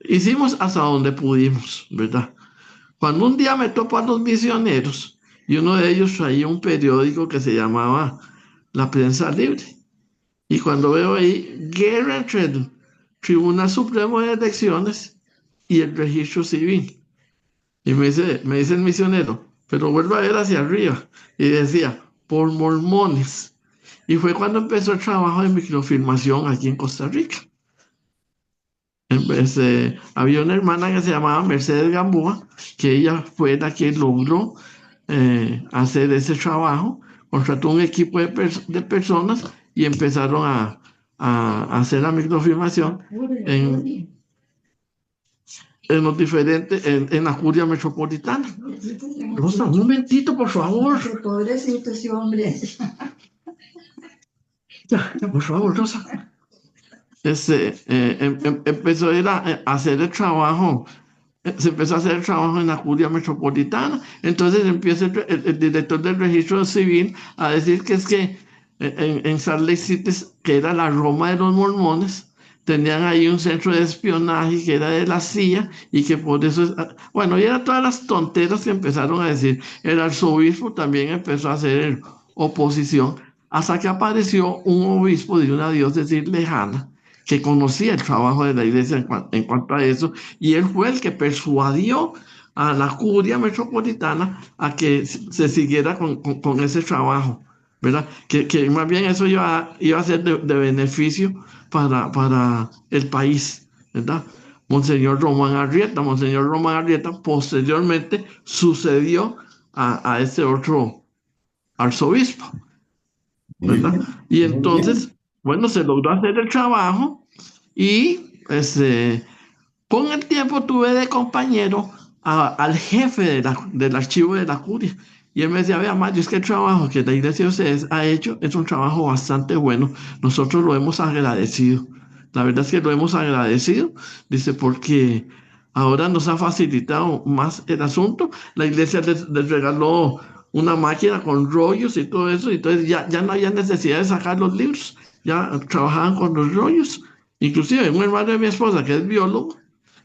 hicimos hasta donde pudimos, ¿verdad? Cuando un día me topo a los misioneros y uno de ellos traía un periódico que se llamaba La Prensa Libre. Y cuando veo ahí, guerra entre el Tribunal Supremo de Elecciones y el registro civil. Y me dice el misionero, pero vuelvo a ver hacia arriba. Y decía, por mormones. Y fue cuando empezó el trabajo de microfilmación aquí en Costa Rica. Había una hermana que se llamaba Mercedes Gamboa, que ella fue la que logró hacer ese trabajo. Contrató un equipo de personas y empezaron a hacer la microfilmación en los diferentes, en la curia metropolitana. Rosa, un momentito, por favor. Pobrecito ese hombre. Ya, por favor, Rosa. Empezó a hacer el trabajo, se empezó a hacer el trabajo en la curia metropolitana. Entonces empieza el director del registro civil a decir que es que en Salt Lake City, que era la Roma de los mormones, tenían ahí un centro de espionaje que era de la CIA y que por eso, bueno, y eran todas las tonteras que empezaron a decir. El arzobispo también empezó a hacer oposición hasta que apareció un obispo de una diócesis lejana que conocía el trabajo de la iglesia en cuanto a eso, y él fue el que persuadió a la curia metropolitana a que se siguiera con ese trabajo, ¿verdad? Que más bien eso iba a ser de beneficio para el país, ¿verdad? Monseñor Román Arrieta posteriormente sucedió a ese otro arzobispo, Muy ¿verdad? bien, Y muy bien. entonces, bueno, se logró hacer el trabajo y con el tiempo tuve de compañero al jefe del archivo de la curia. Y él me decía, vea, Mario, es que el trabajo que la iglesia de ustedes ha hecho es un trabajo bastante bueno. Nosotros lo hemos agradecido. La verdad es que lo hemos agradecido, dice, porque ahora nos ha facilitado más el asunto. La iglesia les regaló una máquina con rollos y todo eso, y entonces ya no había necesidad de sacar los libros, ya trabajaban con los rollos. Inclusive un hermano de mi esposa, que es biólogo,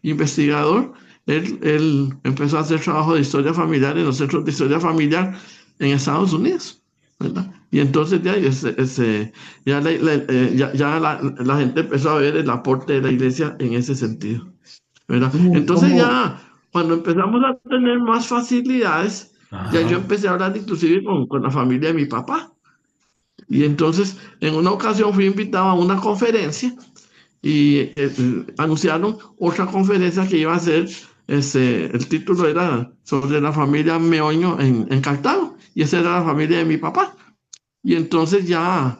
investigador, él empezó a hacer trabajo de historia familiar en los centros de historia familiar en Estados Unidos, ¿verdad? Y entonces la gente empezó a ver el aporte de la iglesia en ese sentido, ¿verdad? ¿Cómo, Entonces cómo? ya cuando empezamos a tener más facilidades, ya yo Ajá. empecé a hablar inclusive con la familia de mi papá. Y entonces, en una ocasión fui invitado a una conferencia y anunciaron otra conferencia que iba a ser, el título era sobre la familia Meoño en Cartago, y esa era la familia de mi papá. Y entonces ya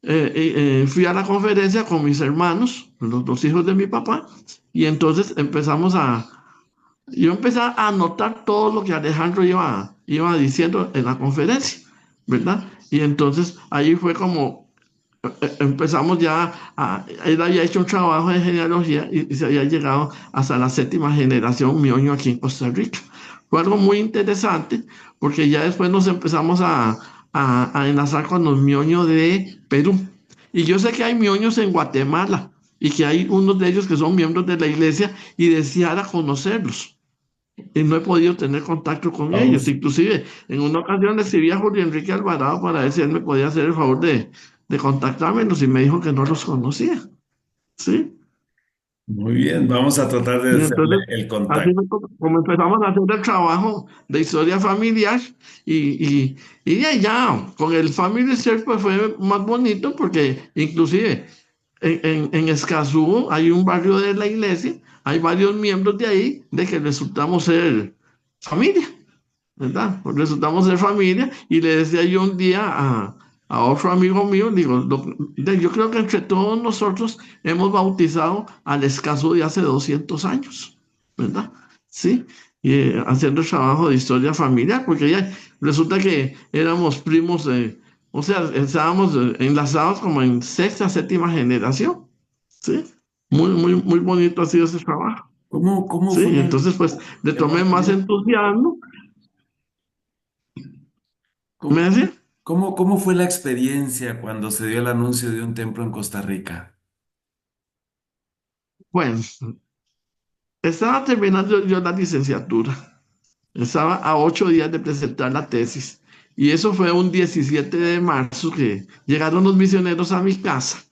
fui a la conferencia con mis hermanos, los dos hijos de mi papá, y entonces yo empecé a anotar todo lo que Alejandro iba diciendo en la conferencia, ¿verdad? Y entonces ahí fue como empezamos él había hecho un trabajo de genealogía y se había llegado hasta la 7ª generación Mioño aquí en Costa Rica. Fue algo muy interesante porque ya después nos empezamos a enlazar con los Mioños de Perú. Y yo sé que hay Mioños en Guatemala y que hay unos de ellos que son miembros de la iglesia y deseara conocerlos. Y no he podido tener contacto con ellos. Vamos. Inclusive, en una ocasión le escribí a Julio Enrique Alvarado para ver si él me podía hacer el favor de contactármelos y me dijo que no los conocía. ¿Sí? Muy bien, vamos a tratar de Y hacerle entonces, el así contacto. fue como empezamos a hacer el trabajo de historia familiar y ya, con el Family Search pues fue más bonito porque inclusive en Escazú hay un barrio de la iglesia, hay varios miembros de ahí de que resultamos ser familia, ¿verdad? Pues resultamos ser familia y le decía yo un día a otro amigo mío, digo, yo creo que entre todos nosotros hemos bautizado al Escazú de hace 200 años, ¿verdad? Sí, y haciendo el trabajo de historia familiar, porque ya resulta que éramos primos, o sea, estábamos enlazados como en 6ª, 7ª generación, ¿sí? Muy, muy, muy bonito ha sido ese trabajo, ¿Cómo ¿sí? fue, Y entonces, pues, le tomé hermano más Mario? entusiasmo. ¿Me ¿Cómo, decía? cómo fue la experiencia cuando se dio el anuncio de un templo en Costa Rica? Bueno, estaba terminando yo la licenciatura. Estaba a 8 días de presentar la tesis. Y eso fue un 17 de marzo que llegaron los misioneros a mi casa.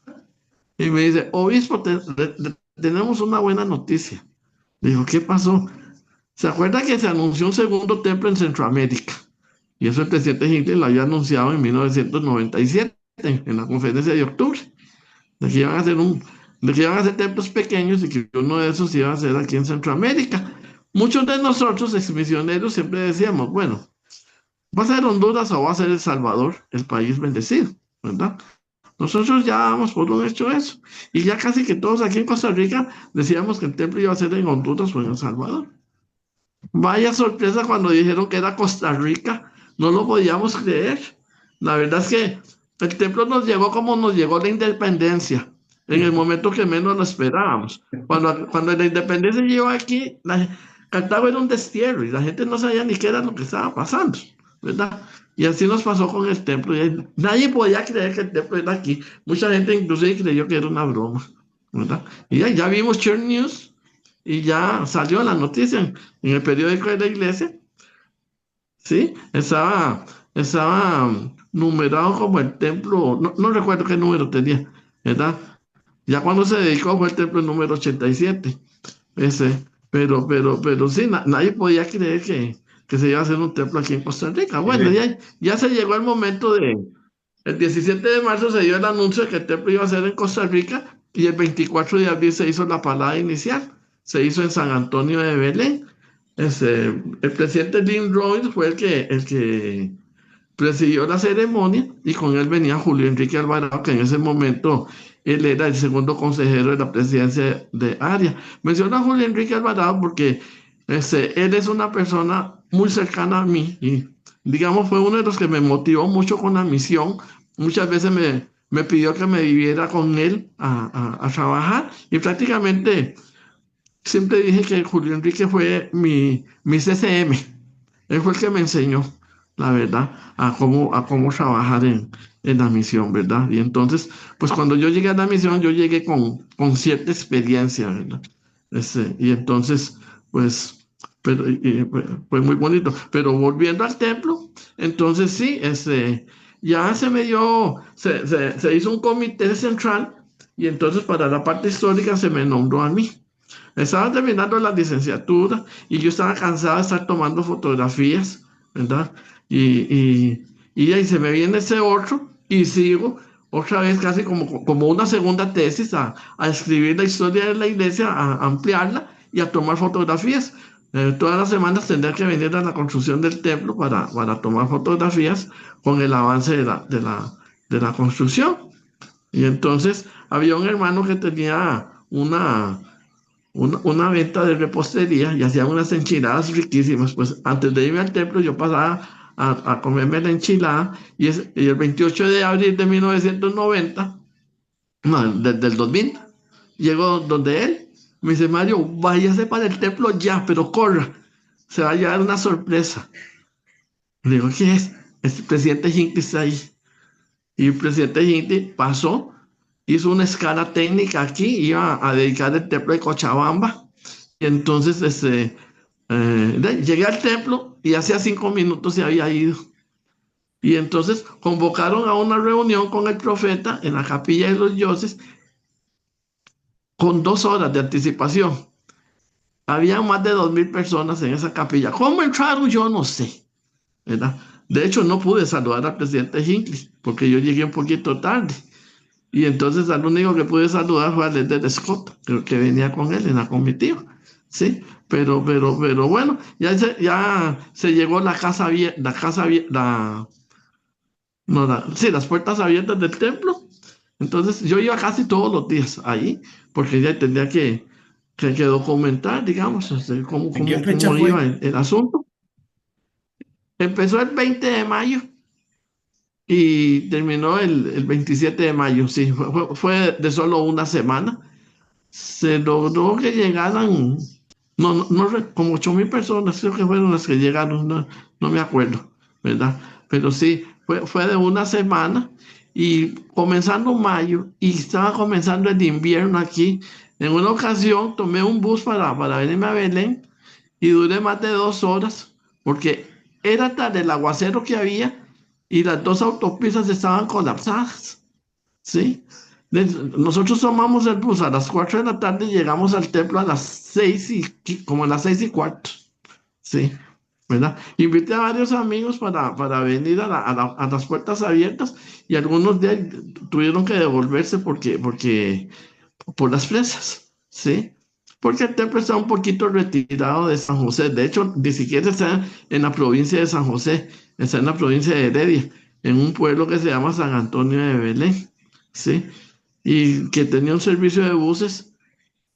Y me dice, obispo, tenemos una buena noticia. Dijo, ¿qué pasó? ¿Se acuerda que se anunció un segundo templo en Centroamérica? Y eso el presidente Hitler lo había anunciado en 1997, en la conferencia de octubre, de que iban a hacer de que iban a hacer templos pequeños y que uno de esos iba a ser aquí en Centroamérica. Muchos de nosotros, exmisioneros, siempre decíamos, bueno, ¿va a ser Honduras o va a ser El Salvador, el país bendecido? ¿Verdad? Nosotros ya damos por un hecho eso. Y ya casi que todos aquí en Costa Rica decíamos que el templo iba a ser en Honduras o en El Salvador. Vaya sorpresa cuando dijeron que era Costa Rica, no lo podíamos creer. La verdad es que el templo nos llegó como nos llegó la independencia, en el momento que menos lo esperábamos. Cuando la independencia llegó aquí, Cartago era un destierro y la gente no sabía ni qué era lo que estaba pasando, ¿verdad? Y así nos pasó con el templo. Nadie podía creer que el templo era aquí. Mucha gente inclusive creyó que era una broma, ¿verdad? Y ya vimos Church News y ya salió la noticia en el periódico de la iglesia, ¿sí? Estaba numerado como el templo, no recuerdo qué número tenía, ¿verdad? Ya cuando se dedicó fue el templo número 87, pero sí, nadie podía creer que se iba a hacer un templo aquí en Costa Rica. Bueno, Eh, ya se llegó el momento el 17 de marzo se dio el anuncio de que el templo iba a ser en Costa Rica y el 24 de abril se hizo la parada inicial. Se hizo en San Antonio de Belén. El presidente Lynn Royce fue el que presidió la ceremonia y con él venía Julio Enrique Alvarado, que en ese momento él era el segundo consejero de la presidencia de área. Menciono a Julio Enrique Alvarado porque él es una persona muy cercana a mí y digamos fue uno de los que me motivó mucho con la misión. Muchas veces me pidió que me viviera con él a trabajar y prácticamente siempre dije que Julio Enrique fue mi CCM. Él fue el que me enseñó, la verdad, a cómo trabajar en la misión, ¿verdad? Y entonces, pues cuando yo llegué a la misión, yo llegué con cierta experiencia, ¿verdad? Y entonces, pues, pero, fue muy bonito. Pero volviendo al templo, entonces sí, ya se hizo un comité central y entonces para la parte histórica se me nombró a mí. Estaba terminando la licenciatura y yo estaba cansada de estar tomando fotografías, ¿verdad? Y ahí se me viene ese otro, y sigo otra vez casi como una segunda tesis a escribir la historia de la iglesia, a ampliarla y a tomar fotografías. Todas las semanas tendría que venir a la construcción del templo para tomar fotografías con el avance de la construcción. Y entonces había un hermano que tenía una venta de repostería y hacía unas enchiladas riquísimas. Pues antes de irme al templo yo pasaba a comerme la enchilada y el 28 de abril de 1990, no, del 2000, llego donde él, me dice: Mario, váyase para el templo ya, pero corra, se va a llevar una sorpresa. Le digo: ¿qué es? El presidente Hinckley está ahí. Y el presidente Hinckley pasó, hizo una escala técnica aquí, iba a dedicar el templo de Cochabamba. Y entonces llegué al templo y hacía 5 minutos se había ido. Y entonces convocaron a una reunión con el profeta en la capilla de los dioses con 2 horas de anticipación. Había más de 2000 personas en esa capilla. ¿Cómo entraron? Yo no sé, ¿verdad? De hecho, no pude saludar al presidente Hinckley porque yo llegué un poquito tarde. Y entonces al único que pude saludar fue a Leder Scott, que venía con él en la comitiva. Sí, pero bueno, ya se llegó la casa abierta, no, sí, las puertas abiertas del templo. Entonces yo iba casi todos los días ahí, porque ya tenía que documentar, digamos, cómo, ¿En qué cómo, fecha cómo iba fue? el asunto. Empezó el 20 de mayo y terminó el 27 de mayo, sí, fue de solo una semana. Se logró que llegaran, como 8000 personas, creo que fueron las que llegaron, no me acuerdo, ¿verdad? Pero sí, fue de una semana y comenzando mayo y estaba comenzando el invierno aquí. En una ocasión tomé un bus para venirme a Belén y duré más de 2 horas porque era tal el aguacero que había y las dos autopistas estaban colapsadas, ¿sí? Nosotros tomamos el bus a las 4 de la tarde y llegamos al templo a las 6 como a las 6:15, ¿sí? ¿Verdad? Invité a varios amigos para venir a las puertas abiertas y algunos de ahí tuvieron que devolverse por las presas, ¿sí? Porque el templo está un poquito retirado de San José. De hecho, ni siquiera está en la provincia de San José, está en la provincia de Heredia, en un pueblo que se llama San Antonio de Belén, ¿sí? Y que tenía un servicio de buses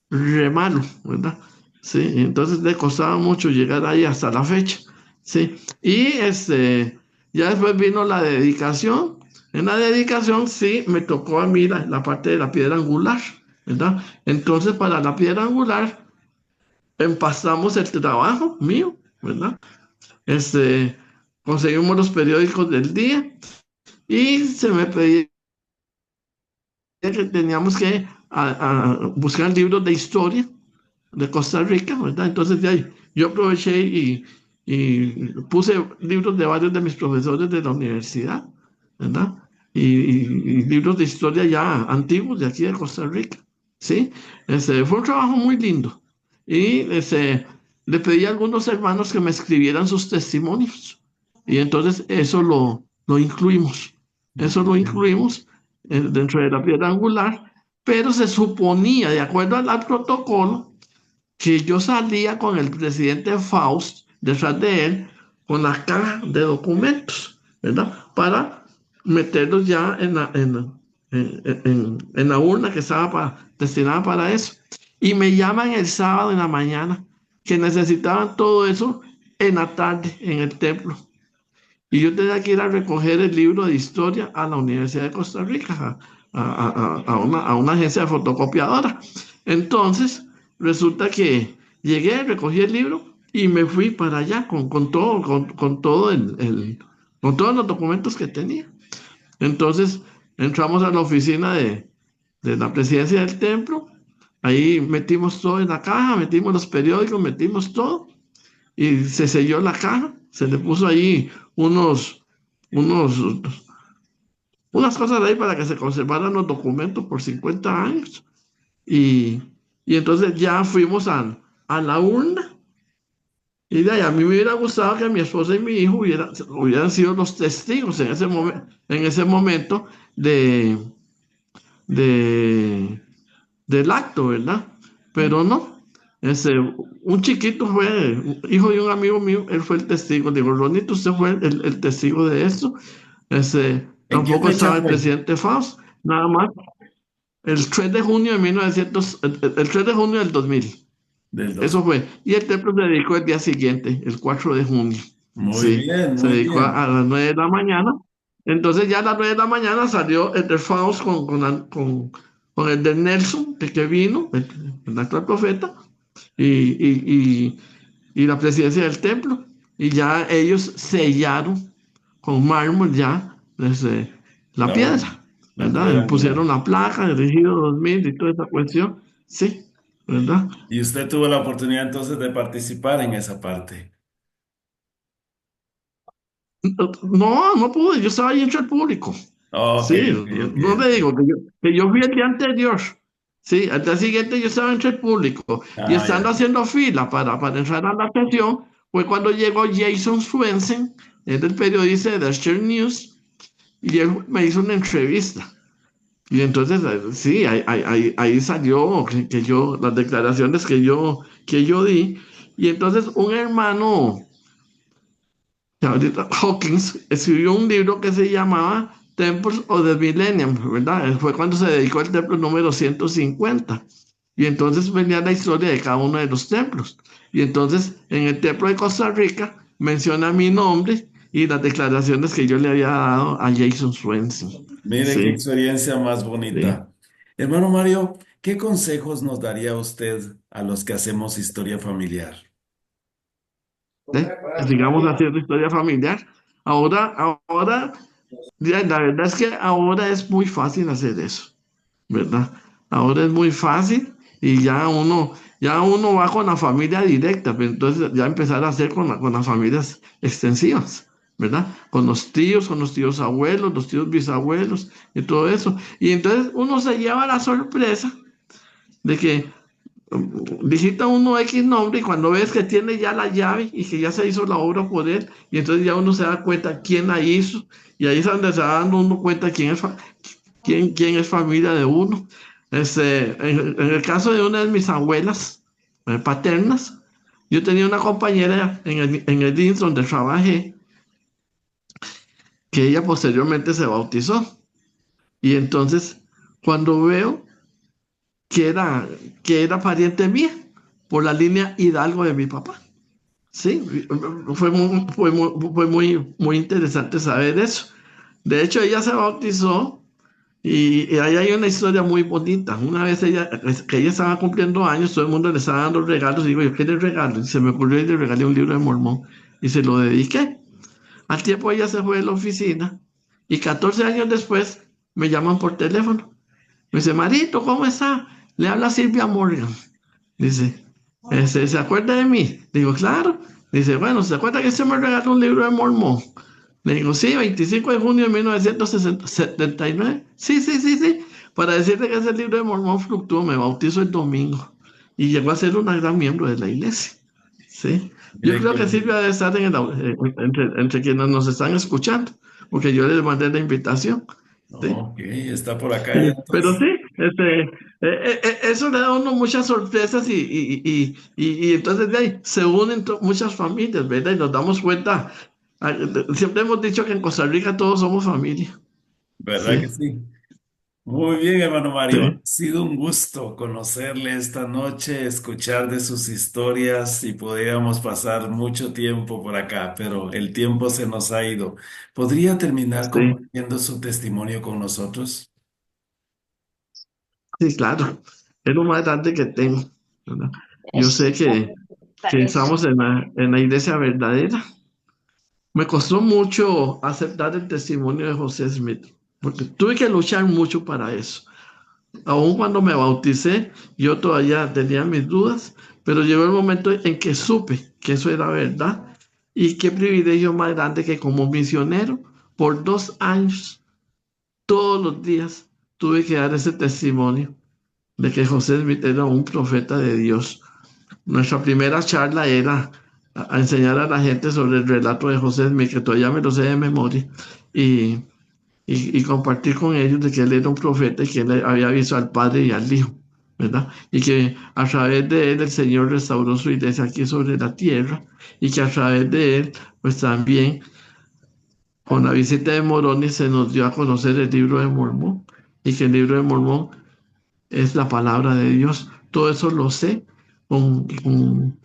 re malo, ¿verdad? Sí, y entonces le costaba mucho llegar ahí hasta la fecha, sí. Y ya después vino la dedicación. En la dedicación sí me tocó a mí la parte de la piedra angular, ¿verdad? Entonces para la piedra angular empastamos el trabajo mío, ¿verdad? Este, conseguimos los periódicos del día y se me pedía que teníamos que buscar libros de historia de Costa Rica, ¿verdad? Entonces de ahí yo aproveché y puse libros de varios de mis profesores de la universidad, ¿verdad? Y libros de historia ya antiguos de aquí de Costa Rica, ¿sí? Fue un trabajo muy lindo. Y le pedí a algunos hermanos que me escribieran sus testimonios. Y entonces eso lo incluimos. Eso lo incluimos dentro de la piedra angular, pero se suponía, de acuerdo al protocolo, que yo salía con el presidente Faust detrás de él con la caja de documentos, ¿verdad? Para meterlos ya en la urna que estaba destinada para eso. Y me llaman el sábado en la mañana que necesitaban todo eso en la tarde en el templo. Y yo tenía que ir a recoger el libro de historia a la Universidad de Costa Rica, a una agencia de fotocopiadora. Entonces, resulta que llegué, recogí el libro y me fui para allá con todo, con todo con todos los documentos que tenía. Entonces, entramos a la oficina de la presidencia del templo. Ahí metimos todo en la caja, metimos los periódicos, metimos todo y se selló la caja, se le puso ahí unos, unas cosas ahí para que se conservaran los documentos por 50 años. Y entonces ya fuimos a la urna Y de ahí a mí me hubiera gustado que mi esposa y mi hijo hubieran sido los testigos en ese momento de, de, del acto, ¿verdad? Pero no. Un chiquito fue hijo de un amigo mío, él fue el testigo. Digo, Ronito, usted fue el testigo de esto. ¿En qué Tampoco fecha estaba el fue? presidente Faust, nada más. El 3 de junio de 1900, el 3 de junio del 2000. Del Eso 2000. fue. Y el templo se dedicó el día siguiente, el 4 de junio. Muy Sí, bien, se muy dedicó bien. a las 9 de la mañana. Entonces ya a las 9 de la mañana salió el de Faust con el de Nelson, el que vino, el actual profeta, y, y, y la presidencia del templo. Y ya ellos sellaron con mármol ya la La, piedra, la ¿verdad? piedra Y angular. pusieron la placa, elegido 2000 y toda esa cuestión. Sí, ¿verdad? Y usted tuvo la oportunidad entonces de participar en esa parte. No, no pude, yo estaba ahí entre el público. Ok, Sí, ok, ok. no le digo que yo fui el día anterior. Sí, al día siguiente yo estaba entre el público y Ah, estando ya. haciendo fila para entrar a la sesión, fue cuando llegó Jason Swensen, es el periodista de The News, y él me hizo una entrevista. Y entonces, sí, ahí salió las declaraciones que yo di. Y entonces un hermano ahorita Hawkins escribió un libro que se llamaba Temples of the Millennium, ¿verdad? Fue cuando se dedicó al templo número 150. Y entonces venía la historia de cada uno de los templos. Y entonces en el templo de Costa Rica menciona mi nombre y las declaraciones que yo le había dado a Jason Swenson. Mire qué Sí, experiencia más sí. bonita. Hermano Mario, ¿qué consejos nos daría usted a los que hacemos historia familiar? ¿Sí? Sigamos haciendo historia familiar. Ahora, ya, la verdad es que ahora es muy fácil hacer eso. ¿Verdad? Ahora es muy fácil y ya uno va con la familia directa, pero entonces ya empezar a hacer con las familias extensivas, ¿verdad? Con los tíos abuelos, los tíos bisabuelos y todo eso. Y entonces uno se lleva la sorpresa de que visita uno X nombre y cuando ves que tiene ya la llave y que ya se hizo la obra por él, y entonces ya uno se da cuenta quién la hizo, y ahí es donde se va dando uno cuenta quién es familia de uno. En el caso de una de mis abuelas paternas, yo tenía una compañera en el INS donde trabajé, que ella posteriormente se bautizó. Y entonces, cuando veo que era, que era pariente mía, por la línea Hidalgo de mi papá. Sí, fue muy interesante saber eso. De hecho, ella se bautizó y ahí hay una historia muy bonita. Una vez que ella estaba cumpliendo años, todo el mundo le estaba dando regalos. Y digo, yo, ¿qué le regalo? Y se me ocurrió y le regalé un libro de Mormón y se lo dediqué. Al tiempo ella se fue de la oficina y 14 años después me llaman por teléfono. Me dice, Marito, ¿cómo está? Le habla Silvia Morgan. Dice, ¿se acuerda de mí? Digo, claro. Dice, bueno, ¿se acuerda que usted me regaló un libro de Mormón? Le digo, sí, 25 de junio de 1979. Sí, sí, sí, sí. Para decirle que ese libro de Mormón fluctuó, me bautizo el domingo. Y llegó a ser una gran miembro de la iglesia. Sí. Yo Mire creo qué que Silvia debe estar entre quienes nos están escuchando, porque yo les mandé la invitación. Sí. Ok, está por acá ya Pero entonces. sí, eso le da a uno muchas sorpresas y entonces de ahí se unen muchas familias, ¿verdad? Y nos damos cuenta, siempre hemos dicho que en Costa Rica todos somos familia. ¿Verdad que Sí, sí? Muy bien, hermano Mario. Ha sí, sido un gusto conocerle esta noche, escuchar de sus historias y podríamos pasar mucho tiempo por acá, pero el tiempo se nos ha ido. ¿Podría terminar sí, compartiendo su testimonio con nosotros? sí, claro. Es lo más grande que tengo, ¿verdad? Yo sé que estamos en la iglesia verdadera. Me costó mucho aceptar el testimonio de José Smith, porque tuve que luchar mucho para eso. Aún cuando me bauticé, yo todavía tenía mis dudas, pero llegó el momento en que supe que eso era verdad. Y qué privilegio más grande que como misionero, por 2 años, todos los días, tuve que dar ese testimonio de que José Smith era un profeta de Dios. Nuestra primera charla era a enseñar a la gente sobre el relato de José Smith, que todavía me lo sé de memoria, y, y compartir con ellos de que él era un profeta y que él había visto al Padre y al Hijo, ¿verdad? Y que a través de él el Señor restauró su iglesia aquí sobre la tierra y que a través de él, pues también con la visita de Moroni se nos dio a conocer el libro de Mormón y que el libro de Mormón es la palabra de Dios. Todo eso lo sé con, con,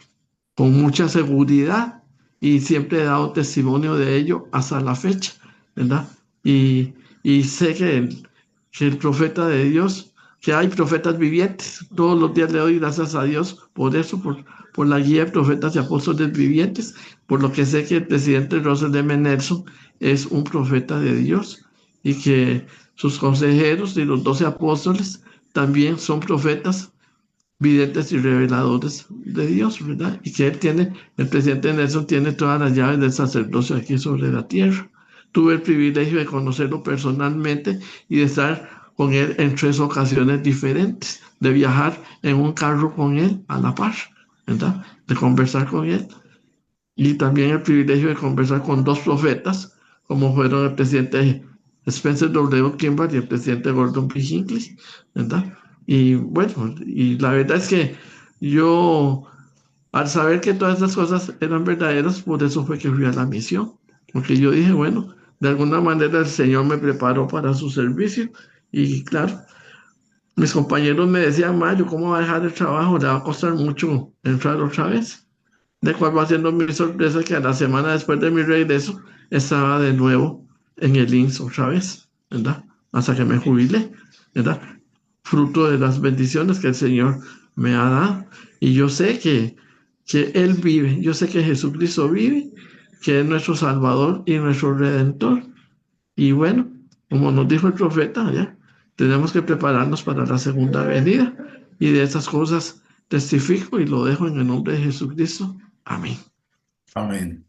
con mucha seguridad y siempre he dado testimonio de ello hasta la fecha, ¿verdad? Y, y sé que el profeta de Dios, que hay profetas vivientes, todos los días le doy gracias a Dios por eso, por la guía de profetas y apóstoles vivientes, por lo que sé que el presidente Russell M. Nelson es un profeta de Dios y que sus consejeros y los 12 apóstoles también son profetas videntes y reveladores de Dios, ¿verdad? Y que el presidente Nelson tiene todas las llaves del sacerdocio aquí sobre la tierra. Tuve el privilegio de conocerlo personalmente y de estar con él en 3 ocasiones diferentes, de viajar en un carro con él a la par, ¿verdad? De conversar con él. Y también el privilegio de conversar con 2 profetas, como fueron el presidente Spencer W. Kimball y el presidente Gordon B. Hinckley, ¿verdad? Y bueno, y la verdad es que yo, al saber que todas esas cosas eran verdaderas, por eso fue que fui a la misión, porque yo dije, bueno, de alguna manera el Señor me preparó para su servicio y claro, mis compañeros me decían, Mario, ¿cómo va a dejar el trabajo? Le va a costar mucho entrar otra vez. De cual va siendo mi sorpresa que a la semana después de mi regreso estaba de nuevo en el INSS otra vez, ¿verdad? Hasta que me jubilé, ¿verdad? Fruto de las bendiciones que el Señor me ha dado. Y yo sé que Él vive, yo sé que Jesucristo vive, que es nuestro Salvador y nuestro Redentor. Y bueno, como nos dijo el profeta, ¿ya? Tenemos que prepararnos para la segunda venida. Y de estas cosas testifico y lo dejo en el nombre de Jesucristo. Amén. Amén.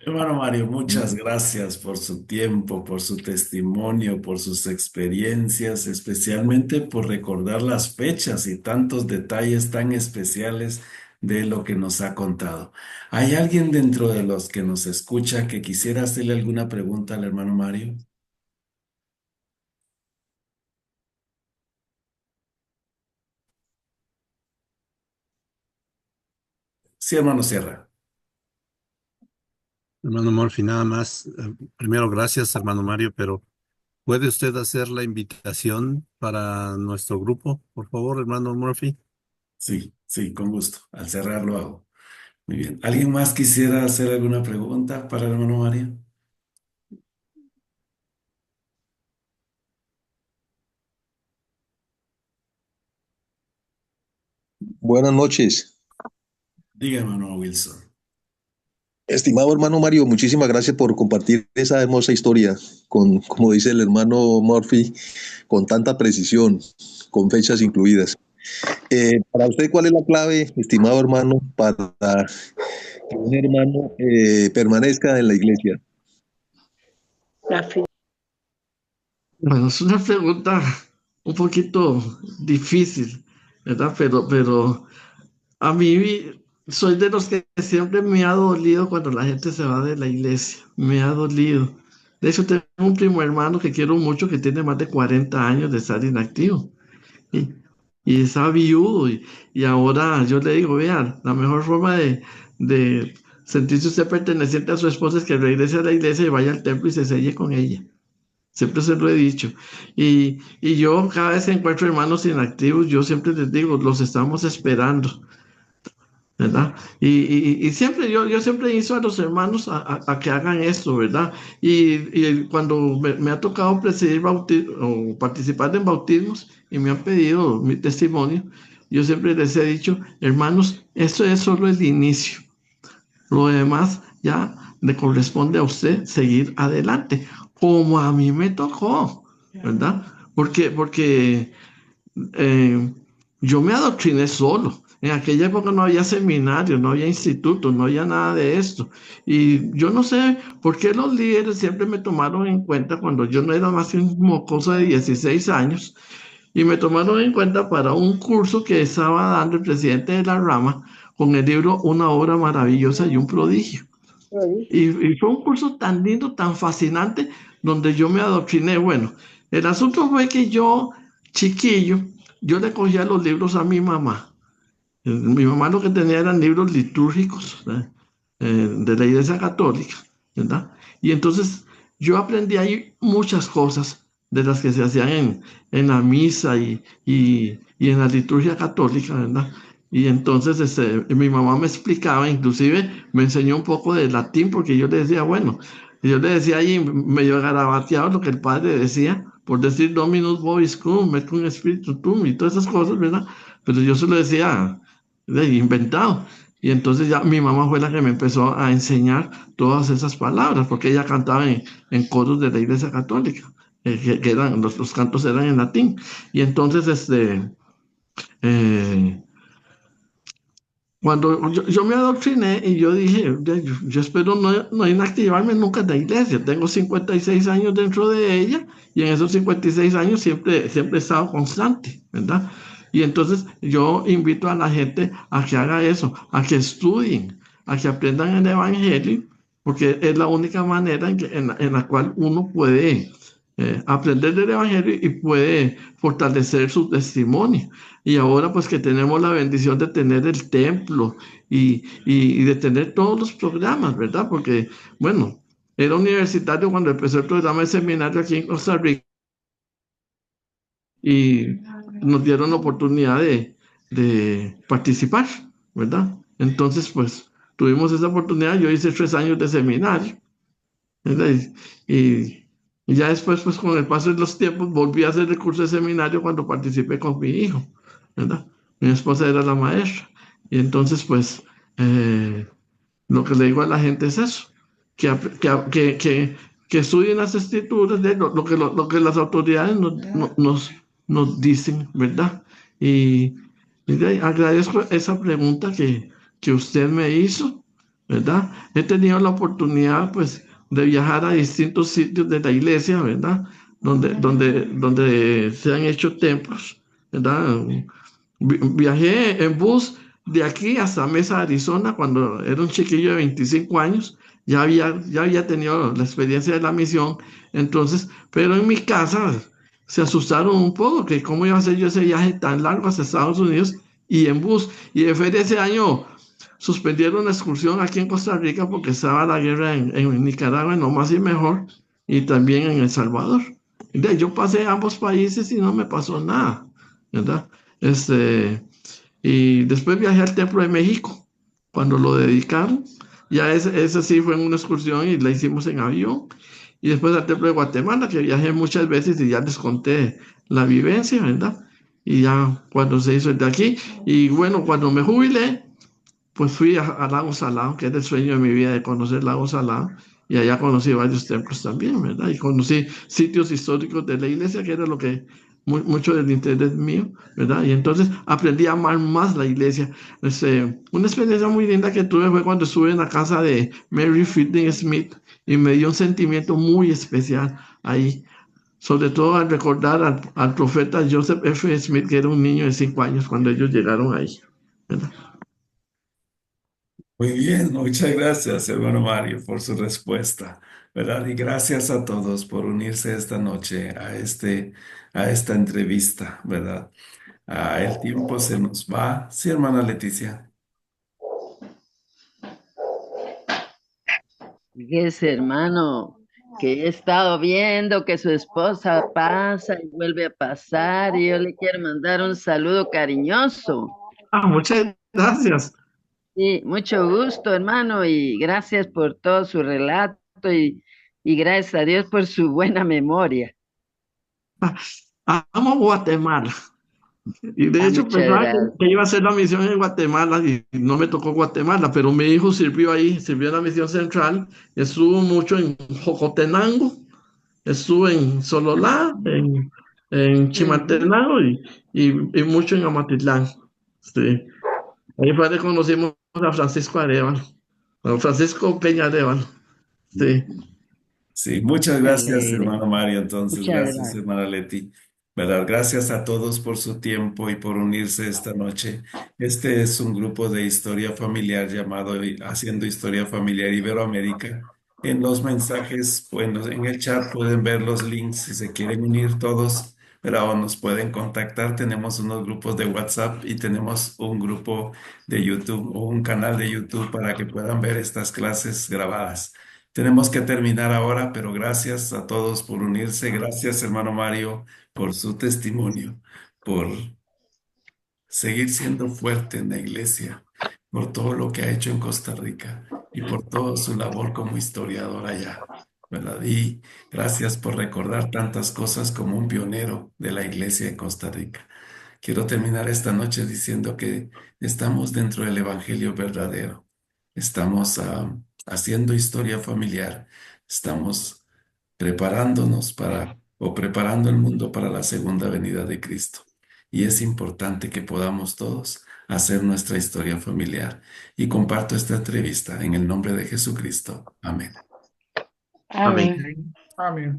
Hermano Mario, muchas gracias por su tiempo, por su testimonio, por sus experiencias, especialmente por recordar las fechas y tantos detalles tan especiales de lo que nos ha contado. ¿Hay alguien dentro de los que nos escucha que quisiera hacerle alguna pregunta al hermano Mario? Sí, hermano Sierra. Hermano Murphy, nada más. Primero, gracias, hermano Mario, pero ¿puede usted hacer la invitación para nuestro grupo, por favor, hermano Murphy? Sí, sí, con gusto. Al cerrar lo hago. Muy bien. ¿Alguien más quisiera hacer alguna pregunta para el hermano Mario? Buenas noches. Diga, hermano Wilson. Estimado hermano Mario, muchísimas gracias por compartir esa hermosa historia con, como dice el hermano Murphy, con tanta precisión, con fechas incluidas. Para usted, ¿cuál es la clave, estimado hermano, para que un hermano permanezca en la iglesia? Bueno, es una pregunta un poquito difícil, ¿verdad? Pero a mí soy de los que siempre me ha dolido cuando la gente se va de la iglesia. Me ha dolido. De hecho, tengo un primo hermano que quiero mucho que tiene más de 40 años de estar inactivo. Y, y está viudo. Y ahora yo le digo, vean, la mejor forma de sentirse usted perteneciente a su esposa es que regrese a la iglesia y vaya al templo y se selle con ella. Siempre se lo he dicho. Y yo cada vez que encuentro hermanos inactivos, yo siempre les digo, los estamos esperando, ¿verdad? Y siempre, yo siempre insto a los hermanos a que hagan esto, ¿verdad? Y cuando me ha tocado presidir o participar en bautismos y me han pedido mi testimonio, yo siempre les he dicho, hermanos, esto es solo el inicio. Lo demás ya le corresponde a usted seguir adelante, como a mí me tocó, ¿verdad? Porque eh, yo me adoctriné solo. En aquella época no había seminarios, no había institutos, no había nada de esto. Y yo no sé por qué los líderes siempre me tomaron en cuenta cuando yo no era más que un mocoso de 16 años y me tomaron en cuenta para un curso que estaba dando el presidente de la rama con el libro Una obra maravillosa y un prodigio. Y fue un curso tan lindo, tan fascinante, donde yo me adoctriné. Bueno, el asunto fue que yo, chiquillo, yo le cogía los libros a mi mamá. Mi mamá lo que tenía eran libros litúrgicos, ¿verdad? De la Iglesia Católica, ¿verdad? Y entonces yo aprendí ahí muchas cosas de las que se hacían en la misa y en la liturgia católica, ¿verdad? Y entonces mi mamá me explicaba, inclusive me enseñó un poco de latín, porque yo le decía, bueno, yo le decía ahí medio garabateado lo que el padre decía, por decir Dominus vobiscum, et cum spiritu tuum y todas esas cosas, ¿verdad? Pero yo se lo decía inventado. Y entonces ya mi mamá fue la que me empezó a enseñar todas esas palabras, porque ella cantaba en coros de la Iglesia Católica, que eran, los cantos eran en latín. Y entonces, eh, cuando yo me adoctriné y yo dije, yo espero no inactivarme nunca de la iglesia, tengo 56 años dentro de ella y en esos 56 años siempre he estado constante, ¿verdad? Y entonces yo invito a la gente a que haga eso, a que estudien, a que aprendan el Evangelio, porque es la única manera en la cual uno puede aprender del Evangelio y puede fortalecer su testimonio. Y ahora pues que tenemos la bendición de tener el templo y de tener todos los programas, ¿verdad? Porque, bueno, era universitario cuando empezó el programa de seminario aquí en Costa Rica y nos dieron la oportunidad de participar, ¿verdad? Entonces, pues tuvimos esa oportunidad. Yo hice 3 años de seminario, ¿verdad? Y ya después, pues con el paso de los tiempos, volví a hacer el curso de seminario cuando participé con mi hijo, ¿verdad? Mi esposa era la maestra. Y entonces, pues, lo que le digo a la gente es eso, que, que estudien las escrituras, de lo que las autoridades nos dicen, ¿verdad? Y, agradezco esa pregunta que usted me hizo, ¿verdad? He tenido la oportunidad, pues, de viajar a distintos sitios de la iglesia, ¿verdad? Donde se han hecho templos, ¿verdad? Viajé en bus de aquí hasta Mesa, Arizona, cuando era un chiquillo de 25 años. Ya había tenido la experiencia de la misión, entonces, pero en mi casa se asustaron un poco, que cómo iba a hacer yo ese viaje tan largo hasta Estados Unidos y en bus. Y de feria ese año suspendieron la excursión aquí en Costa Rica porque estaba la guerra en Nicaragua, en lo más y mejor, y también en El Salvador. Yo pasé a ambos países y no me pasó nada, ¿verdad? Y después viajé al Templo de México, cuando lo dedicaron. Ya ese sí fue en una excursión y la hicimos en avión. Y después al Templo de Guatemala, que viajé muchas veces y ya les conté la vivencia, ¿verdad? Y ya cuando se hizo el de aquí. Y bueno, cuando me jubilé, pues fui a Lago Salado, que era el sueño de mi vida de conocer Lago Salado. Y allá conocí varios templos también, ¿verdad? Y conocí sitios históricos de la iglesia, que era lo que mucho del interés mío, ¿verdad? Y entonces aprendí a amar más la iglesia. Una experiencia muy linda que tuve fue cuando estuve en la casa de Mary Fielding Smith y me dio un sentimiento muy especial ahí, sobre todo al recordar al profeta Joseph F. Smith, que era un niño de 5 años cuando ellos llegaron ahí, ¿verdad? Muy bien, muchas gracias, hermano Mario, por su respuesta, ¿verdad? Y gracias a todos por unirse esta noche a esta entrevista, ¿verdad? El tiempo se nos va. Sí, hermana Leticia. Fíjese, hermano, que he estado viendo que su esposa pasa y vuelve a pasar y yo le quiero mandar un saludo cariñoso. Muchas gracias. Sí, mucho gusto, hermano, y gracias por todo su relato y gracias a Dios por su buena memoria. Amo Guatemala. Y de hecho Muchas pensaba gracias. que iba a hacer la misión en Guatemala y no me tocó Guatemala, pero mi hijo sirvió ahí, sirvió en la misión central, estuvo mucho en Jocotenango, estuvo en Sololá, en Ujú. Chimaltenango y mucho en Amatitlán. Sí. Ahí fue donde conocimos a Francisco Arevalo, a Francisco Peña Arevalo. Sí. Sí, muchas Qué gracias, alegre. hermano Mario. Entonces, Muchas gracias, gracias. hermana Leti. ¿verdad? Gracias a todos por su tiempo y por unirse esta noche. Este es un grupo de historia familiar llamado Haciendo Historia Familiar Iberoamérica. En los mensajes, bueno, en el chat pueden ver los links si se quieren unir todos, pero o nos pueden contactar. Tenemos unos grupos de WhatsApp y tenemos un grupo de YouTube o un canal de YouTube para que puedan ver estas clases grabadas. Tenemos que terminar ahora, pero gracias a todos por unirse. Gracias, hermano Mario, por su testimonio, por seguir siendo fuerte en la iglesia, por todo lo que ha hecho en Costa Rica y por toda su labor como historiador allá, ¿verdad? Y gracias por recordar tantas cosas como un pionero de la iglesia en Costa Rica. Quiero terminar esta noche diciendo que estamos dentro del Evangelio verdadero. Estamos haciendo historia familiar. Estamos preparándonos para o preparando el mundo para la segunda venida de Cristo. Y es importante que podamos todos hacer nuestra historia familiar. Y comparto esta entrevista en el nombre de Jesucristo. Amén. Amén. Amén.